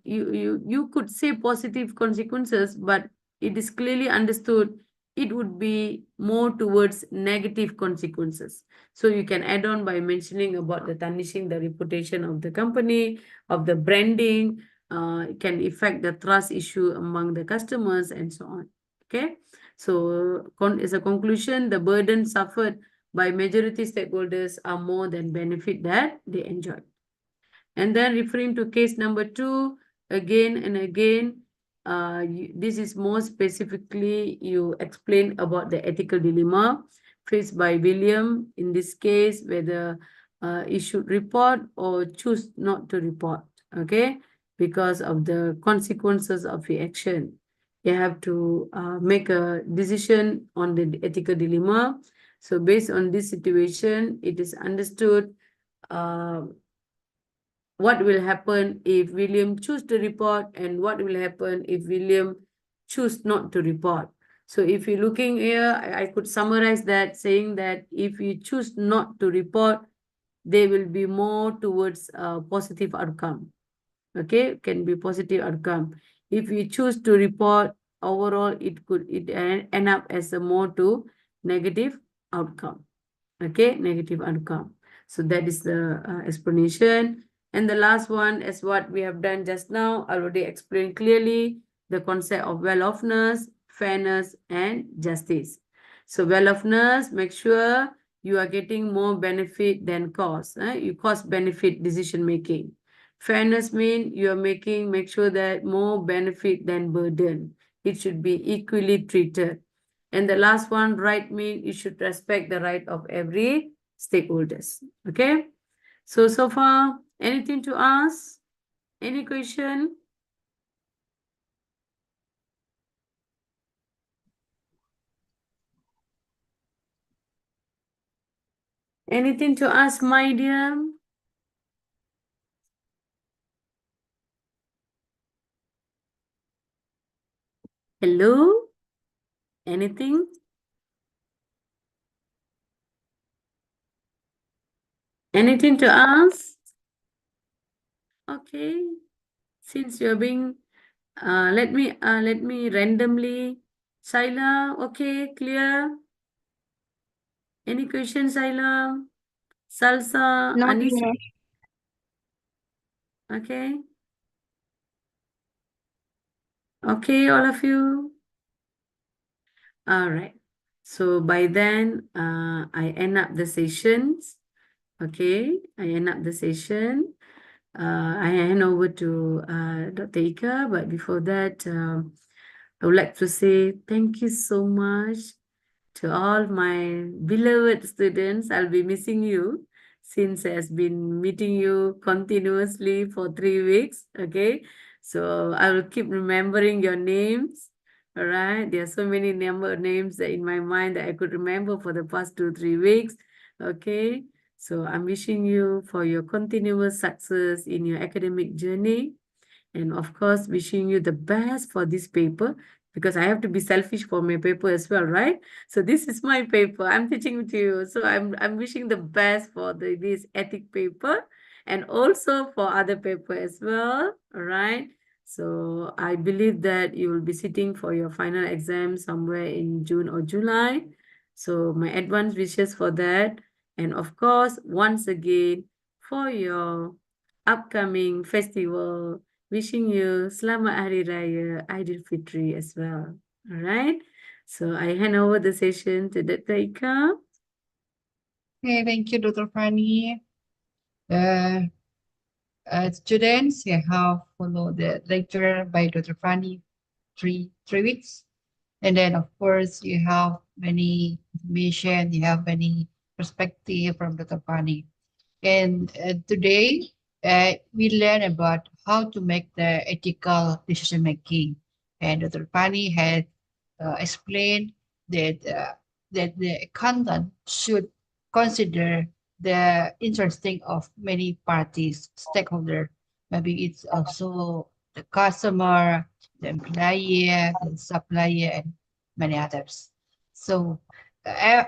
you could say positive consequences, but it is clearly understood it would be more towards negative consequences. So you can add on by mentioning about the tarnishing the reputation of the company, of the branding, it can affect the trust issue among the customers and so on. Okay, so as a conclusion, the burden suffered by majority stakeholders are more than benefit that they enjoy. And then referring to case number 2, again and again, this is more specifically you explain about the ethical dilemma faced by William in this case, whether he should report or choose not to report, okay, because of the consequences of the action. You have to make a decision on the ethical dilemma. So based on this situation, it is understood what will happen if William choose to report and what will happen if William choose not to report. So if you're looking here, I could summarize that saying that if you choose not to report, there will be more towards a positive outcome. Okay, can be positive outcome. If you choose to report, overall it could end up as a more to negative outcome. Okay, negative outcome. So that is the explanation. And the last one is what we have done just now. I already explained clearly the concept of well-offness, fairness, and justice. So well-offness, make sure you are getting more benefit than cost. You cost-benefit decision-making. Fairness means make sure that more benefit than burden. It should be equally treated. And the last one, right means you should respect the right of every stakeholders. Okay. So far, anything to ask? Any question? Anything to ask, my dear? Hello? Anything? Anything to ask? Okay. Since you're being, let me randomly. Shaila, okay, clear? Any questions, Shaila? Salsa, No, Anissa, Miss. okay? Okay, all of you? All right. So by then, I end up the sessions. Okay, I end up the session. I hand over to Dr. Ika, but before that, I would like to say thank you so much to all my beloved students. I'll be missing you since I has been meeting you continuously for 3 weeks. Okay, so I will keep remembering your names. All right, there are so many names that in my mind that I could remember for the past 2, 3 weeks. Okay, so I'm wishing you for your continuous success in your academic journey. And of course, wishing you the best for this paper because I have to be selfish for my paper as well, right? So this is my paper. I'm teaching to you. So I'm wishing the best for this ethic paper and also for other paper as well. All right. So I believe that you will be sitting for your final exam somewhere in June or July. So my advance wishes for that. And of course, once again, for your upcoming festival, wishing you Selamat Hari Raya Aidilfitri as well. All right. So I hand over the session to Dr. Ika. Okay, thank you, Dr. Fanny. Students, you have followed the lecture by Dr. Fanny three weeks. And then, of course, you have many information, you have many perspective from Dr. Fanny. And today, we learn about how to make the ethical decision making. And Dr. Pani has explained that the accountant should consider the interesting of many parties, stakeholder. Maybe it's also the customer, the employer, the supplier, and many others. So,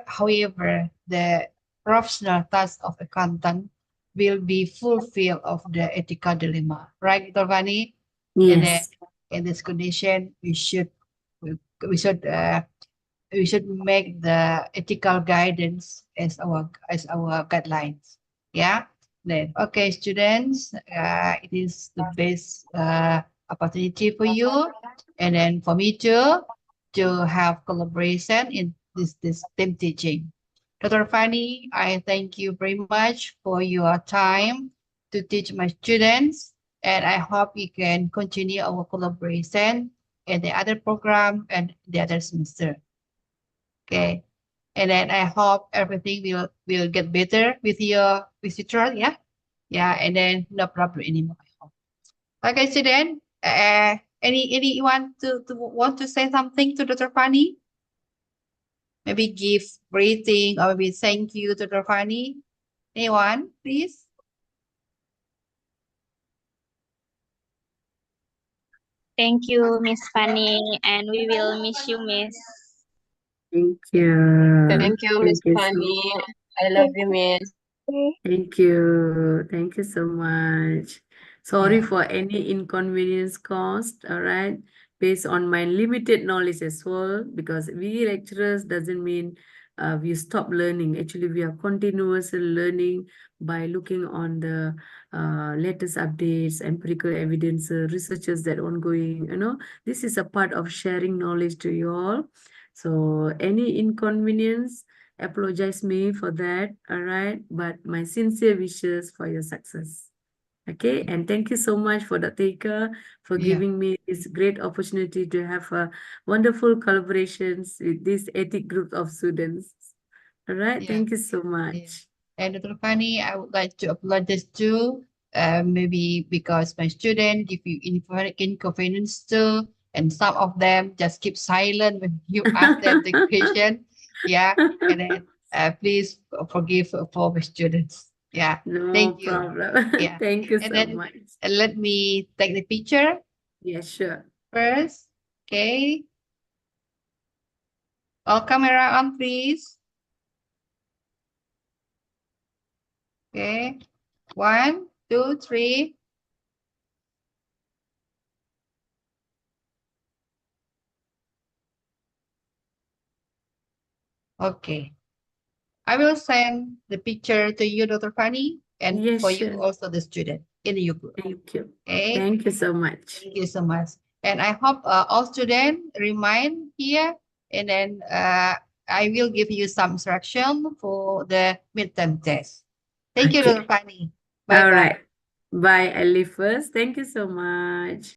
however, the professional task of accountant will be fulfilled of the ethical dilemma, right, Dr. Vani? And then Yes. in this condition, we should we should make the ethical guidance as our guidelines. Yeah. Then okay, students, it is the best opportunity for you, and then for me too, to have collaboration in this team teaching. Dr. Fanny, I thank you very much for your time to teach my students, and I hope we can continue our collaboration in the other program and the other semester. Okay. And then I hope everything will get better with your visitor. Yeah. Yeah. And then no problem anymore. I hope. Okay, so then anyone to want to say something to Dr. Fanny? Maybe give greeting or maybe thank you to Dr. Fanny. Anyone, please? Thank you, Miss Fanny, and we will miss you, Miss. Thank you. Thank you, Miss Thank you so Fanny. I love you, Miss. Thank you. Thank you so much. Sorry Yeah. for any inconvenience caused, all right, based on my limited knowledge as well, because we lecturers doesn't mean we stop learning. Actually, we are continuously learning by looking on the latest updates, empirical evidence, researches that ongoing, this is a part of sharing knowledge to you all. So any inconvenience, apologize me for that, all right? But my sincere wishes for your success. Okay, and thank you so much for Dr. Ika for Yeah. giving me this great opportunity to have a wonderful collaborations with this ethic group of students. All right, Yeah. thank you so Yeah. much. And Dr. Fani, I would like to apologize too. Maybe because my student give you inconvenience too, and some of them just keep silent when you ask them the question. Yeah, and then please forgive for my students. Yeah, No thank you. problem. Yeah, Thank you and so then much. let me take the picture Yeah, sure. first. Okay, all camera on, please. Okay, 1, 2, 3. Okay. I will send the picture to you, Dr. Fanny, and Yeah, for you sure. also the student in your group. Thank you. Okay. Thank you so much. Thank you so much. And I hope all students remind here, and then I will give you some instruction for the midterm test. Thank you, Dr. Okay. Fanny. All Bye-bye. right. Bye. I leave first. Thank you so much.